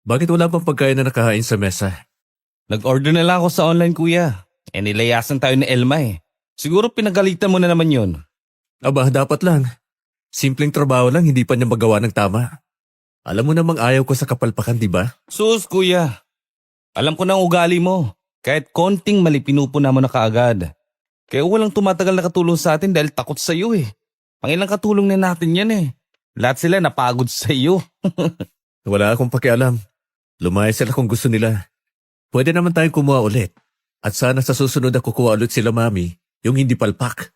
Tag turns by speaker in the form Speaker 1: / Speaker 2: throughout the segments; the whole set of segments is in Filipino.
Speaker 1: Bakit wala pang pagkain na nakahain sa mesa?
Speaker 2: Nag-order na lang ako sa online, kuya. Nilayasan tayo ni Elma eh. Siguro pinagalitan mo na naman yun.
Speaker 1: Aba, dapat lang. Simpleng trabaho lang, hindi pa niya magawa ng tama. Alam mo namang ayaw ko sa kapalpakan, di ba?
Speaker 2: Sus, kuya. Alam ko na ang ugali mo. Kahit konting mali pinupuna mo na kaagad. Kaya walang tumatagal na katulong sa atin dahil takot sa iyo eh. Pangilang katulong na natin yan eh. Lahat sila napagod sa iyo.
Speaker 1: Wala akong pakialam. Lumayas sila kung gusto nila. Pwede naman tayong kumuha ulit. At sana sa susunod na kukuha ulit sila, Mami, yung hindi palpak.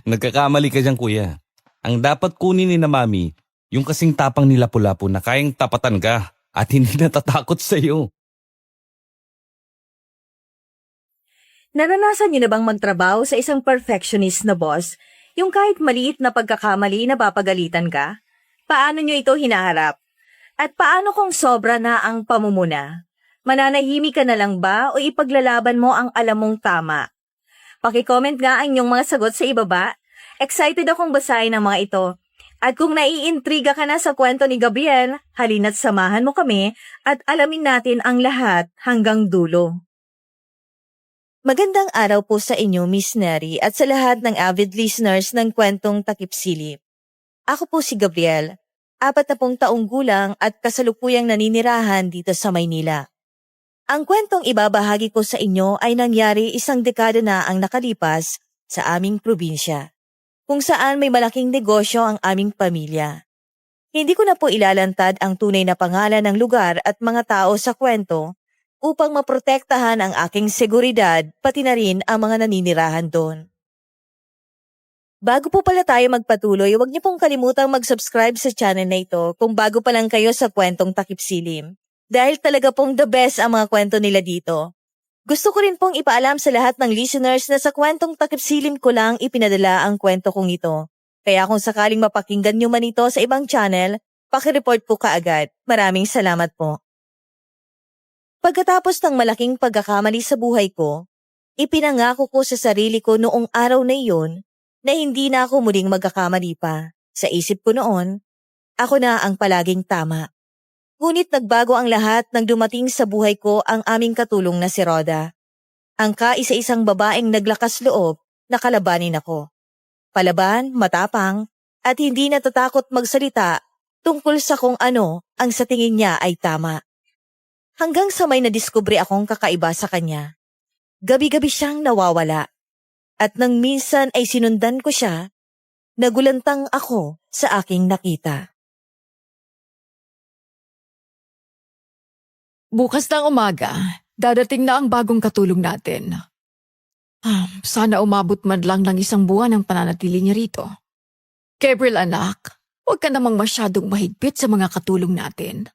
Speaker 2: Nagkakamali ka dyan, kuya. Ang dapat kunin ni na mami, yung kasing tapang ni Lapu-Lapu na kayang tapatan ka at hindi natatakot sa iyo.
Speaker 3: Naranasan niyo na bang magtrabaho sa isang perfectionist na boss? Yung kahit maliit na pagkakamali napapagalitan ka? Paano niyo ito hinaharap? At paano kung sobra na ang pamumuna? Mananahimik ka na lang ba o ipaglalaban mo ang alam mong tama? Paki-comment nga ang inyong mga sagot sa ibaba. Excited akong basahin ang mga ito. At kung naiintriga ka na sa kwento ni Gabriel, halina't samahan mo kami at alamin natin ang lahat hanggang dulo. Magandang araw po sa inyo, Miss Neri, at sa lahat ng avid listeners ng kwentong Takip Silim. Ako po si Gabriel, 40 taong gulang at kasalukuyang naninirahan dito sa Maynila. Ang kwentong ibabahagi ko sa inyo ay nangyari 1 dekada na ang nakalipas sa aming probinsya, kung saan may malaking negosyo ang aming pamilya. Hindi ko na po ilalantad ang tunay na pangalan ng lugar at mga tao sa kwento upang maprotektahan ang aking seguridad pati na rin ang mga naninirahan doon. Bago po pala tayo magpatuloy, huwag niyo pong kalimutang mag-subscribe sa channel na ito kung bago pa lang kayo sa kwentong Takip Silim. Dahil talaga pong the best ang mga kwento nila dito. Gusto ko rin pong ipaalam sa lahat ng listeners na sa kwentong Takip Silim ko lang ipinadala ang kwento kong ito. Kaya kung sakaling mapakinggan nyo man ito sa ibang channel, pakireport po kaagad. Maraming salamat po. Pagkatapos ng malaking pagkakamali sa buhay ko, ipinangako ko sa sarili ko noong araw na iyon na hindi na ako muling magkakamali pa. Sa isip ko noon, ako na ang palaging tama. Ngunit nagbago ang lahat nang dumating sa buhay ko ang aming katulong na si Roda. Ang kaisa-isang babaeng naglakas loob na kalabanin ako. Palaban, matapang, at hindi natatakot magsalita tungkol sa kung ano ang sa tingin niya ay tama. Hanggang sa may nadiskubre akong kakaiba sa kanya. Gabi-gabi siyang nawawala. At nang minsan ay sinundan ko siya, nagulantang ako sa aking nakita.
Speaker 4: Bukas ng umaga, dadating na ang bagong katulong natin. Sana umabot man lang ng 1 buwan ang pananatili niya rito. Gabriel anak, huwag ka namang masyadong mahigpit sa mga katulong natin.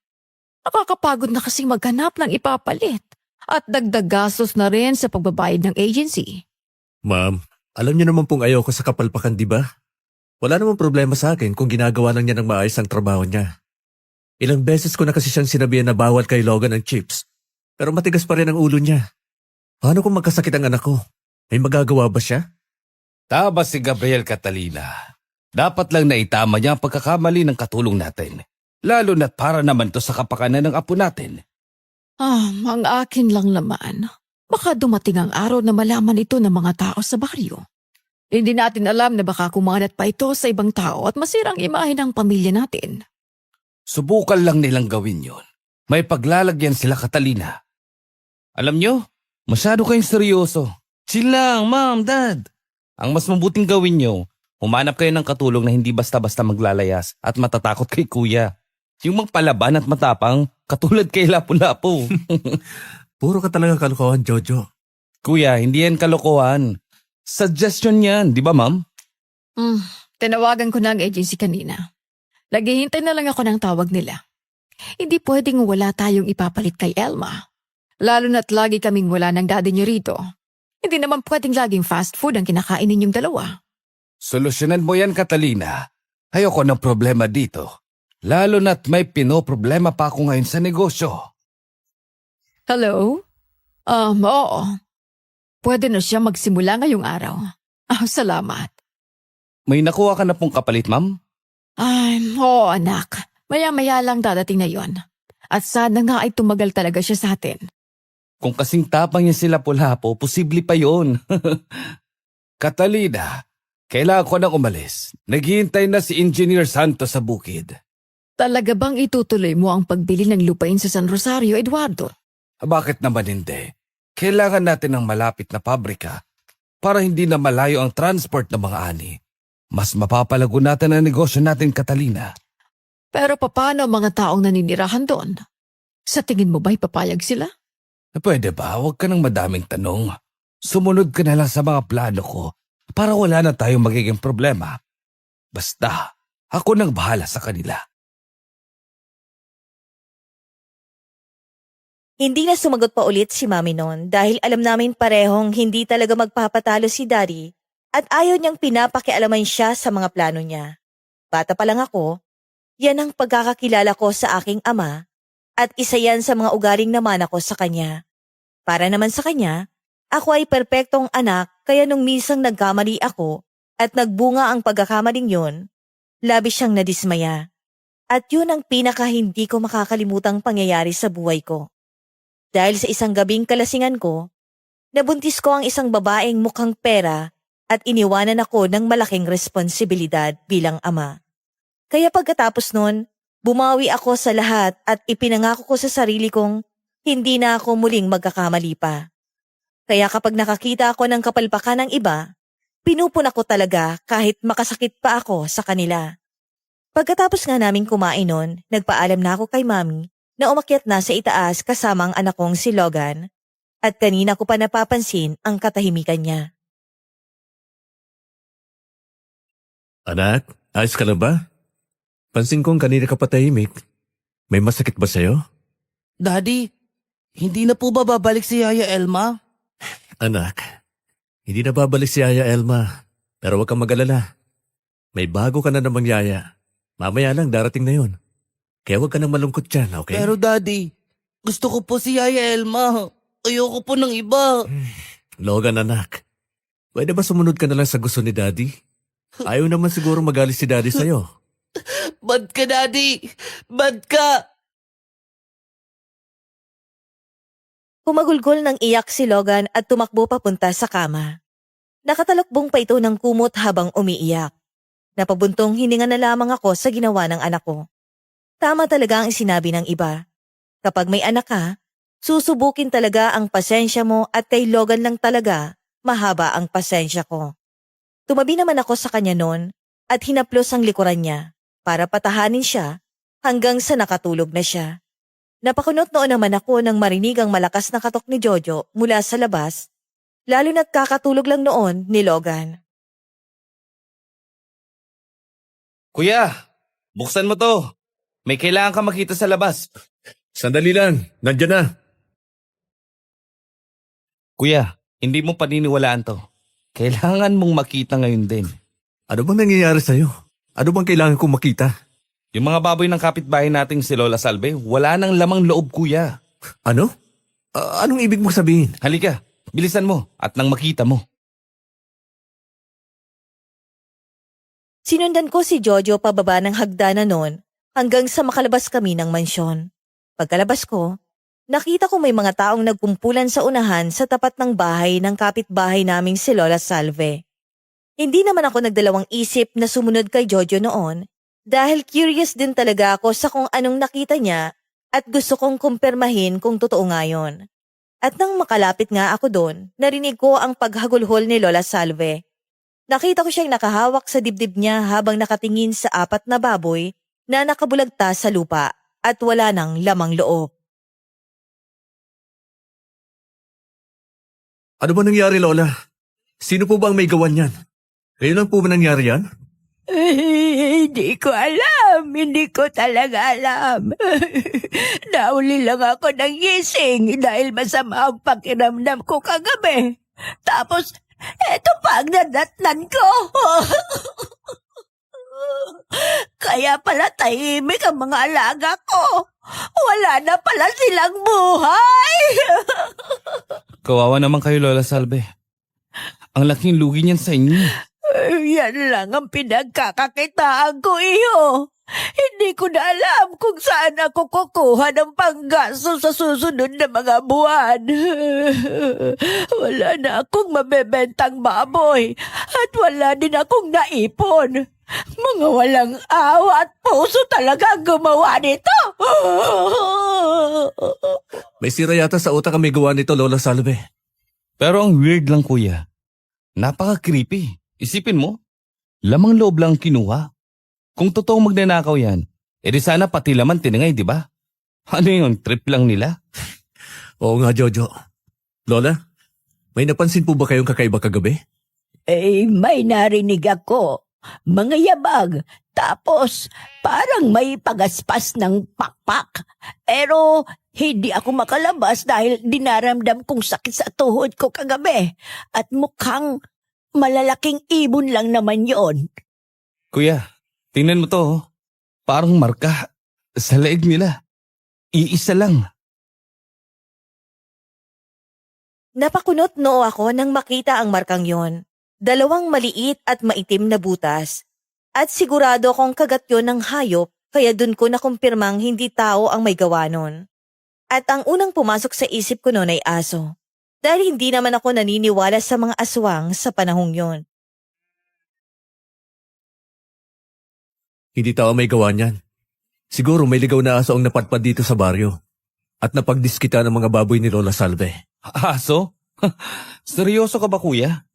Speaker 4: Nakakapagod na kasing maghanap ng ipapalit at dagdag gastos na rin sa pagbabayad ng agency.
Speaker 1: Ma'am, alam niyo naman pong ayaw ko sa kapalpakan, di ba? Wala namang problema sa akin kung ginagawa lang niya ng maayos ang trabaho niya. Ilang beses ko na kasi siyang sinabihan na bawal kay Logan ang chips. Pero matigas pa rin ang ulo niya. Paano kung magkasakit ang anak ko? May magagawa ba siya?
Speaker 2: Tama si Gabriel Catalina. Dapat lang naitama niya ang pagkakamali ng katulong natin. Lalo na't para naman to sa kapakanan ng apo natin.
Speaker 4: Ang akin lang naman. Baka dumating ang araw na malaman ito ng mga tao sa baryo. Hindi natin alam na baka kumalat pa ito sa ibang tao at masirang imahe ng pamilya natin.
Speaker 2: Subukan lang nilang gawin yon. May paglalagyan sila, Catalina. Alam nyo, masyado kayong seryoso. Chill lang, ma'am, dad. Ang mas mabuting gawin nyo, humanap kayo ng katulong na hindi basta-basta maglalayas at matatakot kay kuya. Yung magpalaban at matapang, katulad kay Lapu-Lapu.
Speaker 1: Puro ka talaga kalokohan, Jojo.
Speaker 2: Kuya, hindi yan kalokohan. Suggestion yan, di ba ma'am?
Speaker 4: Tinawagan ko na ang agency kanina. Naghihintay na lang ako ng tawag nila. Hindi pwedeng wala tayong ipapalit kay Elma. Lalo na't lagi kaming wala ng daddy niyo rito. Hindi naman pwedeng laging fast food ang kinakain ninyong dalawa.
Speaker 2: Solusyonan mo yan, Catalina. Ayoko ng problema dito. Lalo na't may pinoproblema pa ako ngayon sa negosyo.
Speaker 4: Hello? Oo. Pwede na siya magsimula ngayong araw. Salamat.
Speaker 2: May nakuha ka na pong kapalit, ma'am?
Speaker 4: Oo anak. Maya-maya lang dadating na yon. At sana nga ay tumagal talaga siya sa atin.
Speaker 2: Kung kasing tapang niya sila Pulapo, posible pa yon. Catalina, kailangan ko nang umalis. Naghihintay na si Engineer Santos sa bukid.
Speaker 4: Talaga bang itutuloy mo ang pagbili ng lupain sa San Rosario, Eduardo?
Speaker 2: Bakit naman hindi? Kailangan natin ng malapit na pabrika para hindi na malayo ang transport ng mga ani. Mas mapapalago natin ang negosyo natin, Catalina.
Speaker 4: Pero paano ang mga taong naninirahan doon? Sa tingin mo ba'y papayag sila?
Speaker 2: Pwede ba? Huwag ka ng madaming tanong. Sumunod ka na lang sa mga plano ko para wala na tayong magiging problema. Basta, ako nang bahala sa kanila.
Speaker 3: Hindi na sumagot pa ulit si Mami noon dahil alam namin parehong hindi talaga magpapatalo si Daddy at ayaw niyang pinapakialaman siya sa mga plano niya. Bata pa lang ako, yan ang pagkakakilala ko sa aking ama at isa yan sa mga ugaling naman ako sa kanya. Para naman sa kanya, ako ay perpektong anak kaya nung misang nagkamali ako at nagbunga ang pagkakamaling yun, labis siyang nadismaya. At yun ang pinaka hindi ko makakalimutang pangyayari sa buhay ko. Dahil sa isang gabing kalasingan ko, nabuntis ko ang isang babaeng mukhang pera at iniwanan ako ng malaking responsibilidad bilang ama. Kaya pagkatapos nun, bumawi ako sa lahat at ipinangako ko sa sarili kong hindi na ako muling magkakamali pa. Kaya kapag nakakita ako ng kapalpakan ng iba, pinupuna ko talaga kahit makasakit pa ako sa kanila. Pagkatapos nga naming kumain nun, nagpaalam na ako kay Mami na umakyat na sa itaas kasama ang anak kong si Logan at kanina ko pa napapansin ang katahimikan niya.
Speaker 1: Anak, ayos ka na ba? Pansin kong kanina ka patahimik. May masakit ba sa'yo?
Speaker 2: Daddy, hindi na po ba babalik si Yaya Elma?
Speaker 1: Anak, hindi na babalik si Yaya Elma. Pero huwag kang mag-alala. May bago ka na namang yaya. Mamaya lang darating na yun. Kaya huwag ka nang malungkot dyan, okay?
Speaker 2: Pero Daddy, gusto ko po si Yaya Elma. Ayoko po ng iba.
Speaker 1: Logan, anak. Pwede ba sumunod ka na lang sa gusto ni Daddy? Ayaw naman siguro magalit si Daddy sa'yo.
Speaker 2: Bad ka, Daddy! Bad ka!
Speaker 3: Kumagulgol ng iyak si Logan at tumakbo papunta sa kama. Nakatalokbong pa ito ng kumot habang umiiyak. Napabuntong hininga na lamang ako sa ginawa ng anak ko. Tama talaga ang sinabi ng iba. Kapag may anak ka, susubukin talaga ang pasensya mo at kay Logan lang talaga mahaba ang pasensya ko. Tumabi naman ako sa kanya noon at hinaplos ang likuran niya para patahanin siya hanggang sa nakatulog na siya. Napakunot noon naman ako nang marinig ang malakas na katok ni Jojo mula sa labas, lalo na't kakatulog lang noon ni Logan.
Speaker 2: Kuya, buksan mo to. May kailangan ka makita sa labas.
Speaker 1: Sandali lang, nandyan na.
Speaker 2: Kuya, hindi mo paniniwalaan to. Kailangan mong makita ngayon din.
Speaker 1: Ano bang nangyayari sa'yo? Ano bang kailangan kong makita?
Speaker 2: Yung mga baboy ng kapitbahay nating si Lola Salve, wala nang lamang loob, kuya.
Speaker 1: Ano? Anong ibig mong sabihin?
Speaker 2: Halika, bilisan mo at nang makita mo.
Speaker 3: Sinundan ko si Jojo pababa ng hagdanan noon hanggang sa makalabas kami ng mansyon. Pagkalabas ko, nakita ko may mga taong nagkumpulan sa unahan sa tapat ng bahay ng kapitbahay naming si Lola Salve. Hindi naman ako nagdalawang isip na sumunod kay Jojo noon dahil curious din talaga ako sa kung anong nakita niya at gusto kong kumpirmahin kung totoo nga yun. At nang makalapit nga ako doon, narinig ko ang paghagulhol ni Lola Salve. Nakita ko siyang nakahawak sa dibdib niya habang nakatingin sa 4 na baboy na nakabulagta sa lupa at wala nang lamang loob.
Speaker 1: Ano ba nangyari, Lola? Sino po ba ang may gawan yan? Kayo lang po ba nangyari yan?
Speaker 5: Hindi ko alam. Hindi ko talaga alam. Nauli lang ako ng gising dahil masama ang pakiramdam ko kagabi. Tapos, eto pa ang nadatnan ko. Kaya pala tahimik ang mga alaga ko. Wala na pala silang buhay.
Speaker 2: Kawawa naman kayo, Lola Salve. Ang laking lugi niyan sa inyo.
Speaker 5: Yan lang ang pinagkakakitaan ko, iyo. Hindi ko na alam kung saan ako kukuha ng panggasto sa susunod na mga buwan. Wala na akong mabebentang baboy at wala din akong naipon. Mga walang awa at puso talaga ang gumawa nito.
Speaker 1: May sira yata sa utak ang may gawa nito, Lola Salve.
Speaker 2: Pero ang weird lang kuya. Napaka-creepy. Isipin mo, lamang loob lang kinuha. Kung totoong magnanakaw yan, edi sana pati laman tinangay, di ba? Ano yun, trip lang nila?
Speaker 1: Oo nga, Jojo. Lola, may napansin po ba kayong kakaiba kagabi?
Speaker 5: May narinig ako. Mga yabag. Tapos, parang may pagaspas ng pakpak. Pero, hindi ako makalabas dahil dinaramdam kong sakit sa tuhod ko kagabi. At mukhang malalaking ibon lang naman yon.
Speaker 2: Kuya, tingnan mo to. Oh. Parang marka sa leeg nila. Iisa lang.
Speaker 3: Napakunot noo ako nang makita ang markang yon. 2 maliit at maitim na butas. At sigurado akong kagat yon ng hayop, kaya dun ko nakumpirmang hindi tao ang may gawa nun. At ang unang pumasok sa isip ko noon ay aso. Dahil hindi naman ako naniniwala sa mga aswang sa panahong yon.
Speaker 1: Hindi tao may gawa niyan. Siguro may ligaw na aso ang napadpad dito sa baryo. At napagdiskita ng mga baboy ni Lola Salve.
Speaker 2: Aso? Seryoso ka ba kuya?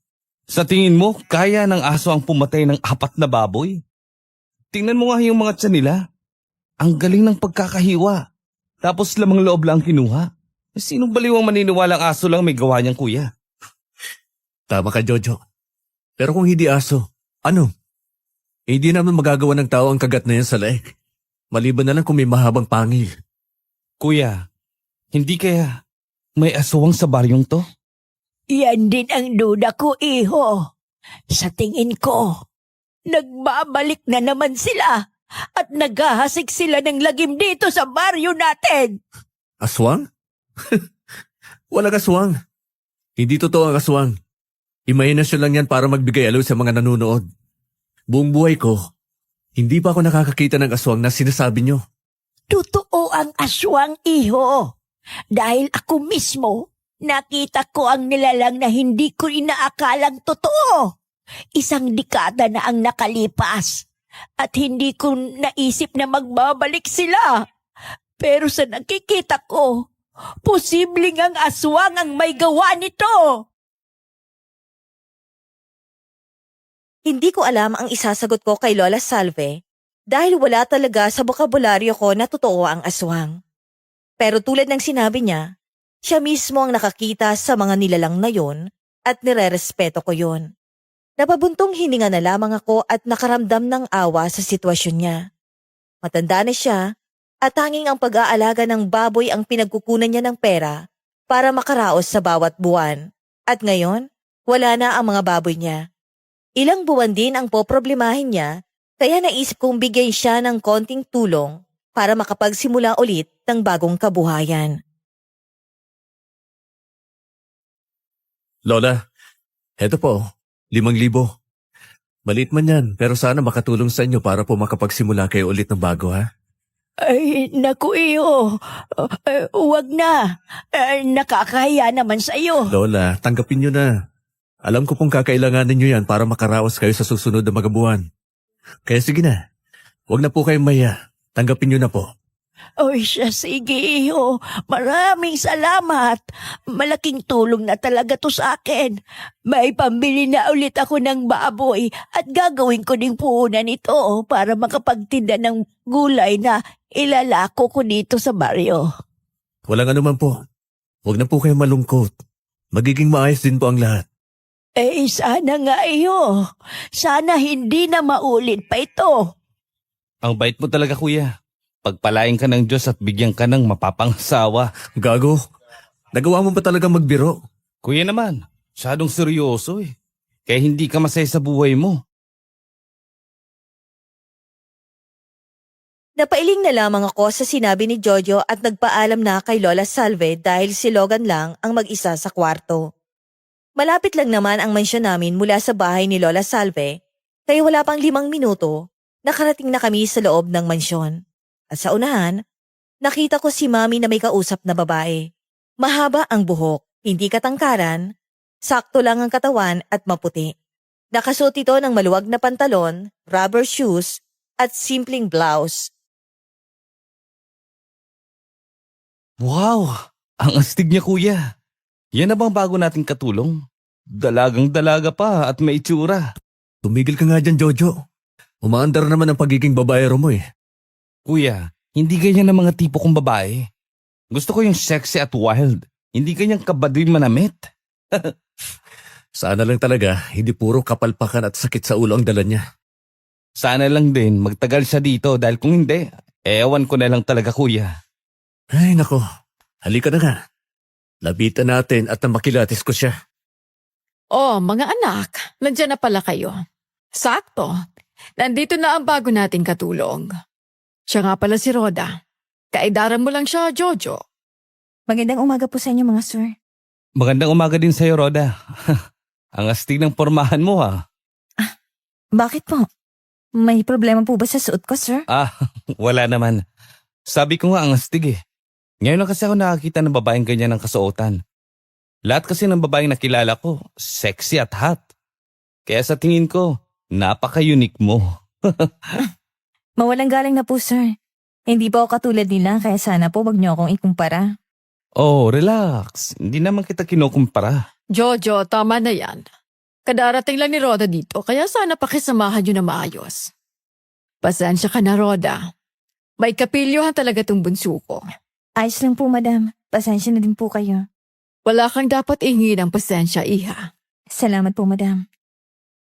Speaker 2: Sa tingin mo, kaya ng aso ang pumatay ng 4 na baboy? Tingnan mo nga yung mga tiyan nila. Ang galing ng pagkakahiwa. Tapos lamang loob lang kinuha. Sinong baliwang maniniwalang aso lang may gawa niyang kuya?
Speaker 1: Tama ka, Jojo. Pero kung hindi aso, ano? Hindi naman magagawa ng tao ang kagat na yan sa leeg. Maliban na lang kung may mahabang pangil.
Speaker 2: Kuya, hindi kaya may aswang sa baryong to?
Speaker 5: Yan din ang duda ko, iho. Sa tingin ko, nagbabalik na naman sila at naghahasik sila ng lagim dito sa baryo natin.
Speaker 1: Aswang? Walang aswang. Hindi totoo ang aswang. Imahinasyon lang yan para magbigay alaw sa mga nanonood. Buong buhay ko, hindi pa ako nakakakita ng aswang na sinasabi nyo.
Speaker 5: Totoo ang aswang, iho. Dahil ako mismo, nakita ko ang nilalang na hindi ko inaakalang totoo. 1 dekada na ang nakalipas at hindi ko naisip na magbabalik sila. Pero sa nakikita ko, posibleng ang aswang ang may gawa nito.
Speaker 3: Hindi ko alam ang isasagot ko kay Lola Salve dahil wala talaga sa bokabularyo ko na totoo ang aswang. Pero tulad ng sinabi niya, siya mismo ang nakakita sa mga nilalang na yon at nirerespeto ko yon. Napabuntong hininga na lamang ako at nakaramdam ng awa sa sitwasyon niya. Matanda na siya at tanging ang pag-aalaga ng baboy ang pinagkukunan niya ng pera para makaraos sa bawat buwan. At ngayon, wala na ang mga baboy niya. Ilang buwan din ang poproblemahin niya, kaya naisip kong bigyan siya ng konting tulong para makapagsimula ulit ng bagong kabuhayan.
Speaker 1: Lola, heto po, 5,000. Maliit man yan, pero sana makatulong sa inyo para po makapagsimula kayo ulit ng bago, ha?
Speaker 5: Ay, naku iyo. Huwag na. Nakakahiya naman sa iyo.
Speaker 1: Lola, tanggapin nyo na. Alam ko pong kakailanganin nyo yan para makaraos kayo sa susunod na mga buwan. Kaya sige na, huwag na po kayong maya. Tanggapin nyo na po.
Speaker 5: Oy, siya, sige iyo. Maraming salamat. Malaking tulong na talaga to sa akin. May pambili na ulit ako ng baboy at gagawin ko ding puhunan ito para makapagtinda ng gulay na ilalako ko dito sa baryo.
Speaker 1: Walang anuman po. Huwag na po kayong malungkot. Magiging maayos din po ang lahat.
Speaker 5: Sana nga iyo. Sana hindi na maulit pa ito.
Speaker 2: Ang bait mo talaga kuya. Pagpalain ka ng Diyos at bigyan ka ng mapapangasawa.
Speaker 1: Gago, nagawa mo ba talaga magbiro?
Speaker 2: Kuya naman, masyadong seryoso eh. Kaya hindi ka masaya sa buhay mo.
Speaker 3: Napailing na lamang ako sa sinabi ni Jojo at nagpaalam na kay Lola Salve dahil si Logan lang ang mag-isa sa kwarto. Malapit lang naman ang mansyon namin mula sa bahay ni Lola Salve, kaya wala pang 5 minuto, nakarating na kami sa loob ng mansyon. At sa unahan, nakita ko si Mami na may kausap na babae. Mahaba ang buhok, hindi katangkaran, sakto lang ang katawan at maputi. Nakasuot ito ng maluwag na pantalon, rubber shoes, at simpleng blouse.
Speaker 2: Wow! Ang astig niya, kuya. Yan na bang bago nating katulong? Dalagang dalaga pa at may itsura.
Speaker 1: Tumigil ka nga dyan, Jojo. Umaandar naman ang pagiging babaero mo eh.
Speaker 2: Kuya, hindi ganyan ang mga tipo kong babae. Gusto ko yung sexy at wild. Hindi ganyang kabadil manamit.
Speaker 1: Sana lang talaga, hindi puro kapalpakan at sakit sa ulo ang dala niya.
Speaker 2: Sana lang din magtagal siya dito dahil kung hindi, ewan ko na lang talaga, kuya.
Speaker 1: Ay nako, halika na nga. Labitan natin at makilatis ko siya.
Speaker 4: Oh, mga anak, nandiyan na pala kayo. Sakto. Nandito na ang bago nating katulong. Siya nga pala si Rhoda. Kaidaran mo lang siya, Jojo.
Speaker 3: Magandang umaga po sa inyo mga sir.
Speaker 2: Magandang umaga din sa'yo, Rhoda. Ang astig ng pormahan mo, ha?
Speaker 3: Bakit po? May problema po ba sa suot ko, sir?
Speaker 2: Wala naman. Sabi ko nga ang astig eh. Ngayon lang kasi ako nakakita ng babaeng ganyan ng kasuotan. Lahat kasi ng babaeng nakilala ko, sexy at hot. Kaya sa tingin ko, napaka-unique mo.
Speaker 3: Mawalang galing na po, sir. Hindi po ako katulad nila, kaya sana po wag niyo akong ikumpara.
Speaker 2: Oh, relax. Hindi naman kita kinukumpara.
Speaker 4: Jojo, tama na yan. Kadarating lang ni Rhoda dito, kaya sana pakisamahan nyo na maayos. Pasensya ka na, Rhoda. May kapilyohan talaga tong bunso ko.
Speaker 3: Ayos lang po, madam. Pasensya na din po kayo.
Speaker 4: Wala kang dapat ihingi ng pasensya, iha.
Speaker 3: Salamat po, madam.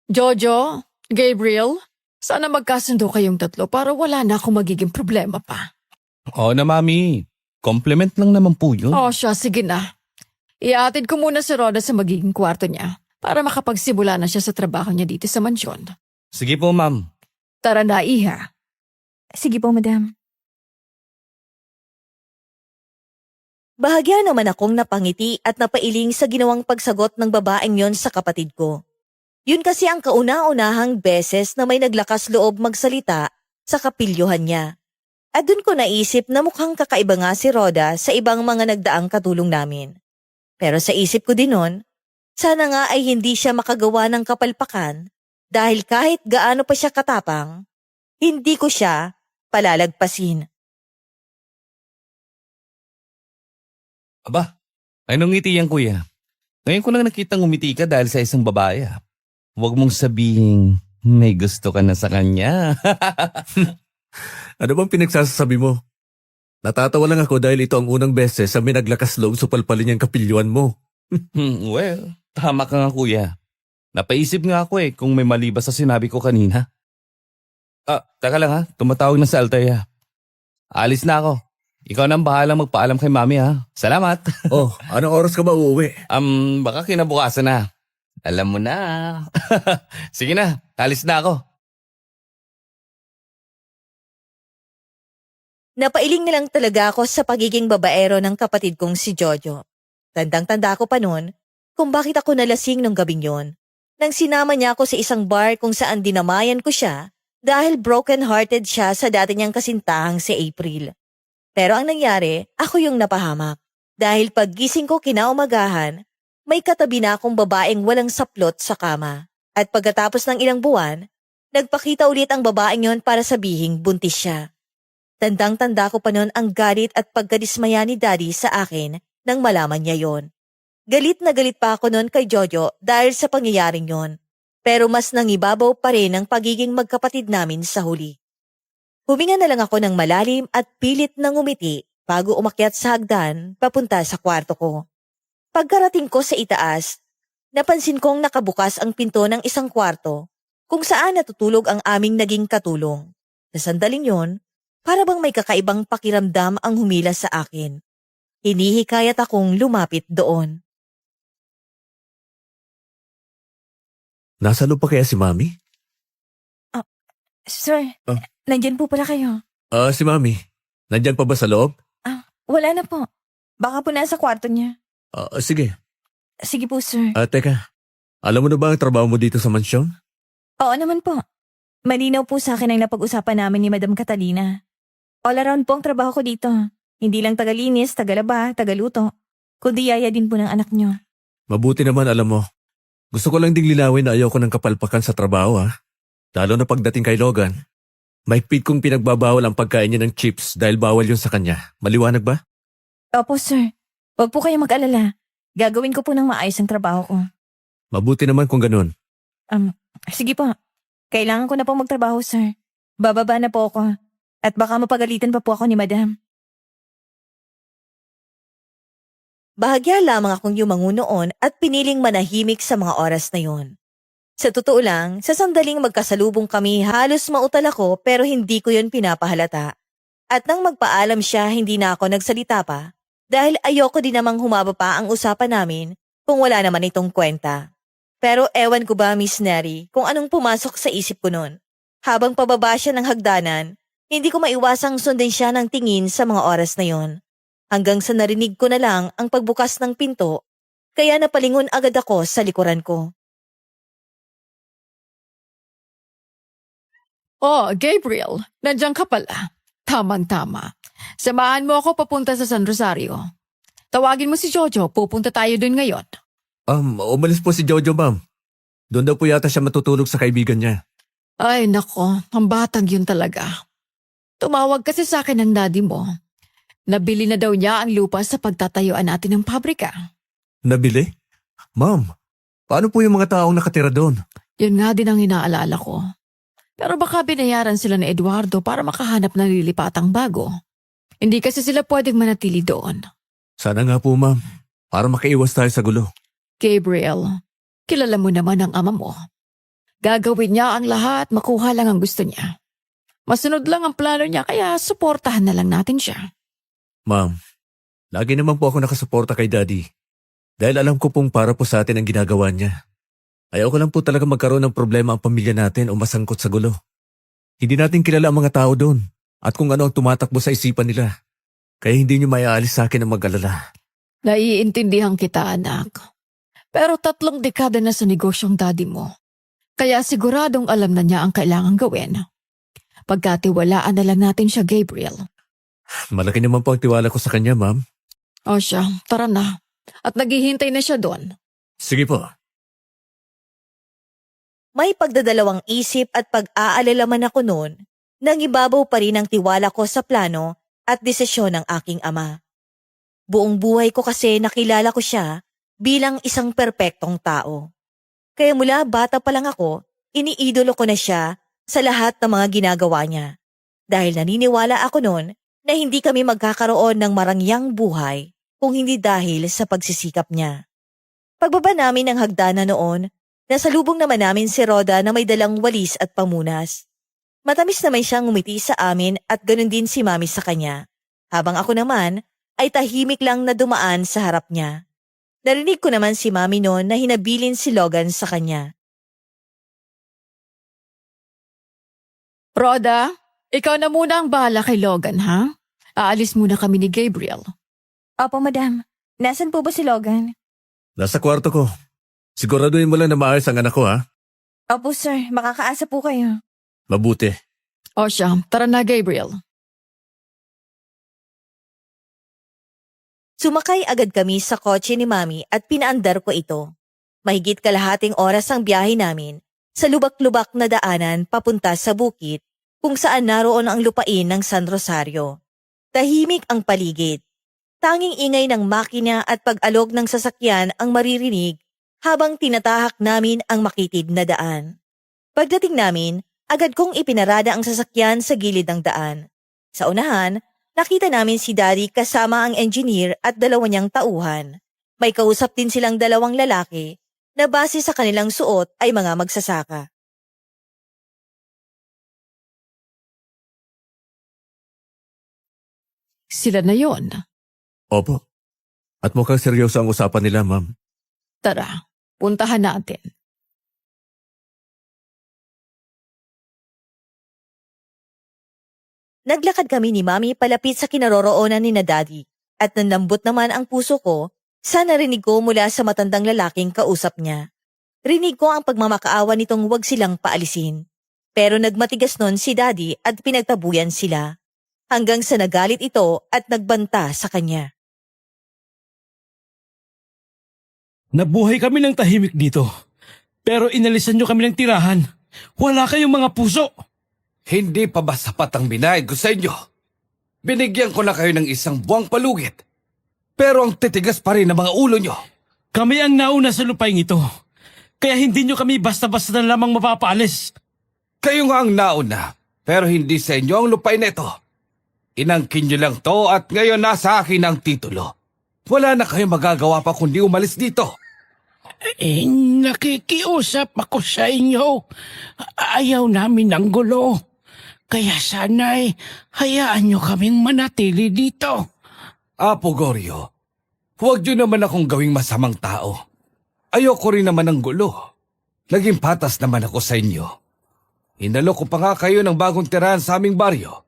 Speaker 4: Jojo, Gabriel, sana magkasundo kayong tatlo para wala na akong magiging problema pa.
Speaker 2: Oo na, mami. Compliment lang naman po yun.
Speaker 4: Oh, siya, sige na. Iatid ko muna si Rhoda sa magiging kwarto niya para makapagsimula na siya sa trabaho niya dito sa mansyon.
Speaker 2: Sige po, ma'am.
Speaker 4: Tara na, iha.
Speaker 3: Sige po, madam. Bahagya naman akong napangiti at napailing sa ginawang pagsagot ng babaeng yon sa kapatid ko. Yun kasi ang kauna-unahang beses na may naglakas loob magsalita sa kapilyuhan niya. At dun ko naisip na mukhang kakaiba nga si Rhoda sa ibang mga nagdaang katulong namin. Pero sa isip ko din nun, sana nga ay hindi siya makagawa ng kapalpakan dahil kahit gaano pa siya katapang, hindi ko siya palalagpasin.
Speaker 2: Aba, anong ngiti yan, kuya? Ngayon ko lang nakitang umiti ka dahil sa isang babae. Huwag mong sabihing may gusto ka na sa kanya.
Speaker 1: Ano bang pinagsasabi mo? Natatawa lang ako dahil ito ang unang beses sa may naglakas loob supalpalin niyang kapilyuhan mo.
Speaker 2: Well, tama ka nga, kuya. Napaisip nga ako kung may mali ba sa sinabi ko kanina. Taka lang ha, tumatawag na sa Althea. Alis na ako. Ikaw nang bahala magpaalam kay mami ha. Salamat.
Speaker 1: Oh, anong oras ka ba uuwi?
Speaker 2: Baka kinabukasan na. Alam mo na. Sige na, alis na ako.
Speaker 3: Napailing na lang talaga ako sa pagiging babaero ng kapatid kong si Jojo. Tandang-tanda ko pa noon kung bakit ako nalasing nung gabing yon. Nang sinama niya ako sa isang bar kung saan dinamayan ko siya dahil broken-hearted siya sa dati niyang kasintahang si April. Pero ang nangyari, ako yung napahamak. Dahil paggising ko kinaumagahan, may katabi na akong babaeng walang saplot sa kama. At pagkatapos ng ilang buwan, nagpakita ulit ang babaeng yon para sabihing buntis siya. Tandang-tanda ko pa noon ang galit at pagkadismaya ni Daddy sa akin nang malaman niya yon. Galit na galit pa ako noon kay Jojo dahil sa pangyayaring yon. Pero mas nangibabaw pa rin ang pagiging magkapatid namin sa huli. Huminga na lang ako ng malalim at pilit na ngumiti bago umakyat sa hagdan papunta sa kwarto ko. Pagkarating ko sa itaas, napansin kong nakabukas ang pinto ng isang kwarto kung saan natutulog ang aming naging katulong. Sa sandaling yon, para bang may kakaibang pakiramdam ang humila sa akin. Hinihikayat akong lumapit doon.
Speaker 1: Nasa loob pa kaya si Mami?
Speaker 3: Sir, nandyan po pala kayo.
Speaker 1: Si Mami. Nandyan pa ba sa loob?
Speaker 3: Wala na po. Baka po nasa kwarto niya.
Speaker 1: Sige.
Speaker 3: Sige po, sir.
Speaker 1: Teka. Alam mo na ba ang trabaho mo dito sa mansyon?
Speaker 3: Oo naman po. Malinaw po sa akin ang napag-usapan namin ni Madam Catalina. All around po ang trabaho ko dito. Hindi lang tagalinis, tagalaba, tagaluto, kundi yaya din po ng anak nyo.
Speaker 1: Mabuti naman alam mo. Gusto ko lang ding linawin na ayoko ng kapalpakan sa trabaho ha. Lalo na pagdating kay Logan. Mahigpit kong pinagbabawal ang pagkain niya ng chips dahil bawal yun sa kanya. Maliwanag ba?
Speaker 3: Opo, sir. Huwag po kayong mag-alala. Gagawin ko po ng maayos ang trabaho ko.
Speaker 1: Mabuti naman kung ganun.
Speaker 3: Sige po. Kailangan ko na po magtrabaho, sir. Bababa na po ako. At baka mapagalitan pa po ako ni Madam. Bahagya lamang akong yumango noon at piniling manahimik sa mga oras na yon. Sa totoo lang, sa sandaling magkasalubong kami halos mautal ako pero hindi ko yon pinapahalata. At nang magpaalam siya, hindi na ako nagsalita pa dahil ayoko din namang humaba pa ang usapan namin kung wala naman itong kwenta. Pero ewan ko ba, Miss Neri, kung anong pumasok sa isip ko noon. Habang pababa siya ng hagdanan, hindi ko maiwasang sundin siya ng tingin sa mga oras na yon. Hanggang sa narinig ko na lang ang pagbukas ng pinto, kaya napalingon agad ako sa likuran ko.
Speaker 4: Oh, Gabriel, nandiyan ka pala. Tamang-tama. Samahan mo ako papunta sa San Rosario. Tawagin mo si Jojo, pupunta tayo dun ngayon.
Speaker 1: Umalis po si Jojo, ma'am. Doon daw po yata siya matutulog sa kaibigan niya.
Speaker 4: Ay, nako, ang batang yun talaga. Tumawag kasi sa akin ng daddy mo. Nabili na daw niya ang lupa sa pagtatayuan natin ng pabrika.
Speaker 1: Nabili? Ma'am, paano po yung mga taong nakatira doon?
Speaker 4: Yun nga din ang inaalala ko. Pero baka binayaran sila ni Eduardo para makahanap ng lilipatang bago. Hindi kasi sila pwedeng manatili doon.
Speaker 1: Sana nga po, ma'am. Para makaiwas tayo sa gulo.
Speaker 4: Gabriel, kilala mo naman ang ama mo. Gagawin niya ang lahat, makuha lang ang gusto niya. Masunod lang ang plano niya kaya suportahan na lang natin siya.
Speaker 1: Ma'am, lagi naman po ako nakasuporta kay Daddy. Dahil alam ko pong para po sa atin ang ginagawa niya. Ayaw ko lang po talaga magkaroon ng problema ang pamilya natin o masangkot sa gulo. Hindi natin kilala ang mga tao doon at kung ano ang tumatakbo sa isipan nila. Kaya hindi niyo maiaalis sa akin ang mag-alala.
Speaker 4: Naiintindihan kita, anak. Pero 3 dekada na sa negosyong daddy mo. Kaya siguradong alam na niya ang kailangang gawin. Pagkatiwalaan na lang natin siya, Gabriel.
Speaker 1: Malaki naman po ang tiwala ko sa kanya, ma'am.
Speaker 4: O siya, tara na. At naghihintay na siya doon.
Speaker 1: Sige po.
Speaker 3: May pagdadalawang isip at pag-aalala man ako noon, nang ibabaw pa rin ang tiwala ko sa plano at desisyon ng aking ama. Buong buhay ko kasi nakilala ko siya bilang isang perpektong tao. Kaya mula bata pa lang ako, iniidolo ko na siya sa lahat ng mga ginagawa niya. Dahil naniniwala ako noon na hindi kami magkakaroon ng marangyang buhay kung hindi dahil sa pagsisikap niya. Pagbaba namin ng hagdanan noon, nasalubong naman namin si Roda na may dalang walis at pamunas. Matamis naman siyang ngumiti sa amin at ganun din si Mami sa kanya. Habang ako naman ay tahimik lang na dumaan sa harap niya. Narinig ko naman si Mami noon na hinabilin si Logan sa kanya.
Speaker 4: Rhoda, ikaw na muna ang bahala kay Logan, ha? Aalis muna kami ni Gabriel.
Speaker 3: Opo, Madam. Nasaan po ba si Logan?
Speaker 1: Nasa kwarto ko. Siguraduhin mo lang na maayos ang anak ko, ha?
Speaker 3: Opo, sir. Makakaasa po kayo.
Speaker 1: Mabuti.
Speaker 4: O siya, tara na, Gabriel.
Speaker 3: Sumakay agad kami sa kotse ni Mami at pinaandar ko ito. Mahigit kalahating oras ang biyahe namin sa lubak-lubak na daanan papunta sa bukid kung saan naroon ang lupain ng San Rosario. Tahimik ang paligid. Tanging ingay ng makina at pag-alog ng sasakyan ang maririnig habang tinatahak namin ang makitid na daan. Pagdating namin, agad kong ipinarada ang sasakyan sa gilid ng daan. Sa unahan, nakita namin si Daddy kasama ang engineer at 2 niyang tauhan. May kausap din silang 2 lalaki na base sa kanilang suot ay mga magsasaka.
Speaker 4: Sila na yon.
Speaker 1: Opo. At mukhang seryoso ang usapan nila, ma'am.
Speaker 4: Tara, puntahan natin.
Speaker 3: Naglakad kami ni Mami palapit sa kinaroroonan ni na Daddy at nanlambot naman ang puso ko sa narinig ko mula sa matandang lalaking kausap niya. Rinig ko ang pagmamakaawa nitong huwag silang paalisin. Pero nagmatigas nun si Daddy at pinagtabuyan sila. Hanggang sa nagalit ito at nagbanta sa kanya.
Speaker 6: Nabuhay kami ng tahimik dito. Pero inalisan nyo kami ng tirahan. Wala kayong mga puso.
Speaker 2: Hindi pa ba sapat ang binayad ko sa inyo? Binigyan ko na kayo ng isang buwang palugit. Pero ang titigas pa rin ng mga ulo nyo.
Speaker 6: Kami ang nauna sa lupaing ito. Kaya hindi nyo kami basta-basta na lamang mapapaalis.
Speaker 2: Kayo nga ang nauna, pero hindi sa inyo ang lupain na ito. Inangkin nyo lang to at ngayon nasa akin ang titulo. Wala na kayong magagawa pa kundi umalis dito.
Speaker 6: Nakikiusap ako sa inyo. Ayaw namin ng gulo. Kaya sana'y hayaan nyo kaming manatili dito.
Speaker 2: Apo Goryo, huwag nyo naman akong gawing masamang tao. Ayoko rin naman ng gulo. Naging patas naman ako sa inyo. Inalok ko pa nga kayo ng bagong tirahan sa aming baryo.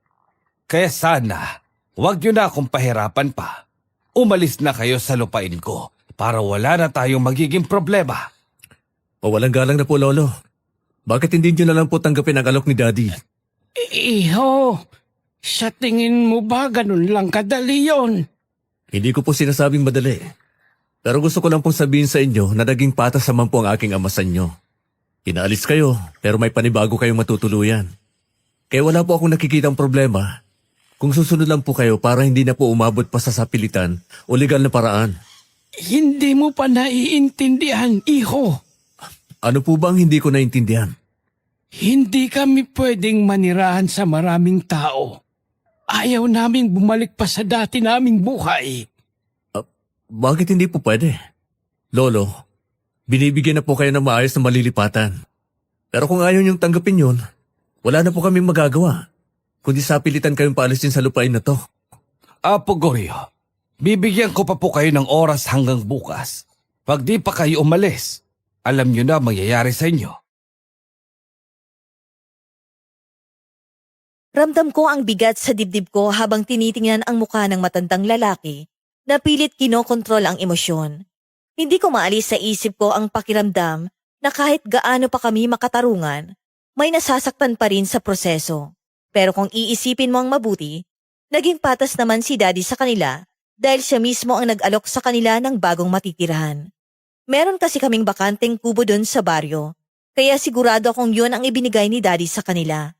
Speaker 2: Kaya sana, huwag nyo na akong pahirapan pa. Umalis na kayo sa lupain ko para wala na tayong magiging problema.
Speaker 1: Walang galang na po, Lolo. Bakit hindi nyo na lang po tanggapin ang alok ni Daddy?
Speaker 6: Iho, sa tingin mo ba ganun lang kadali yon?
Speaker 1: Hindi ko po sinasabing madali. Pero gusto ko lang pong sabihin sa inyo na naging patas naman po ang aking ama sa inyo. Inaalis kayo, pero may panibago kayong matutuluyan. Kaya wala po akong nakikitang problema kung susunod lang po kayo para hindi na po umabot pa sa sapilitan o legal na paraan.
Speaker 6: Hindi mo pa naiintindihan, iho.
Speaker 1: Ano po ba ang hindi ko naintindihan?
Speaker 6: Hindi kami pwedeng manirahan sa maraming tao. Ayaw naming bumalik pa sa dati naming buhay.
Speaker 1: Bakit hindi po pwede? Lolo, binibigyan na po kayo ng maayos na malilipatan. Pero kung ayaw niyong tanggapin yun, wala na po kaming magagawa. Kundi sapilitan kayong paalisin sa lupain na to.
Speaker 2: Apo Goryo, bibigyan ko pa po kayo ng oras hanggang bukas. Pag di pa kayo umalis, alam nyo na mangyayari sa inyo.
Speaker 3: Ramdam ko ang bigat sa dibdib ko habang tinitingnan ang mukha ng matandang lalaki na pilit kinokontrol ang emosyon. Hindi ko maalis sa isip ko ang pakiramdam na kahit gaano pa kami makatarungan, may nasasaktan pa rin sa proseso. Pero kung iisipin mo ang mabuti, naging patas naman si Daddy sa kanila dahil siya mismo ang nag-alok sa kanila ng bagong matitirahan. Meron kasi kaming bakanteng kubo doon sa baryo, kaya sigurado akong yun ang ibinigay ni Daddy sa kanila.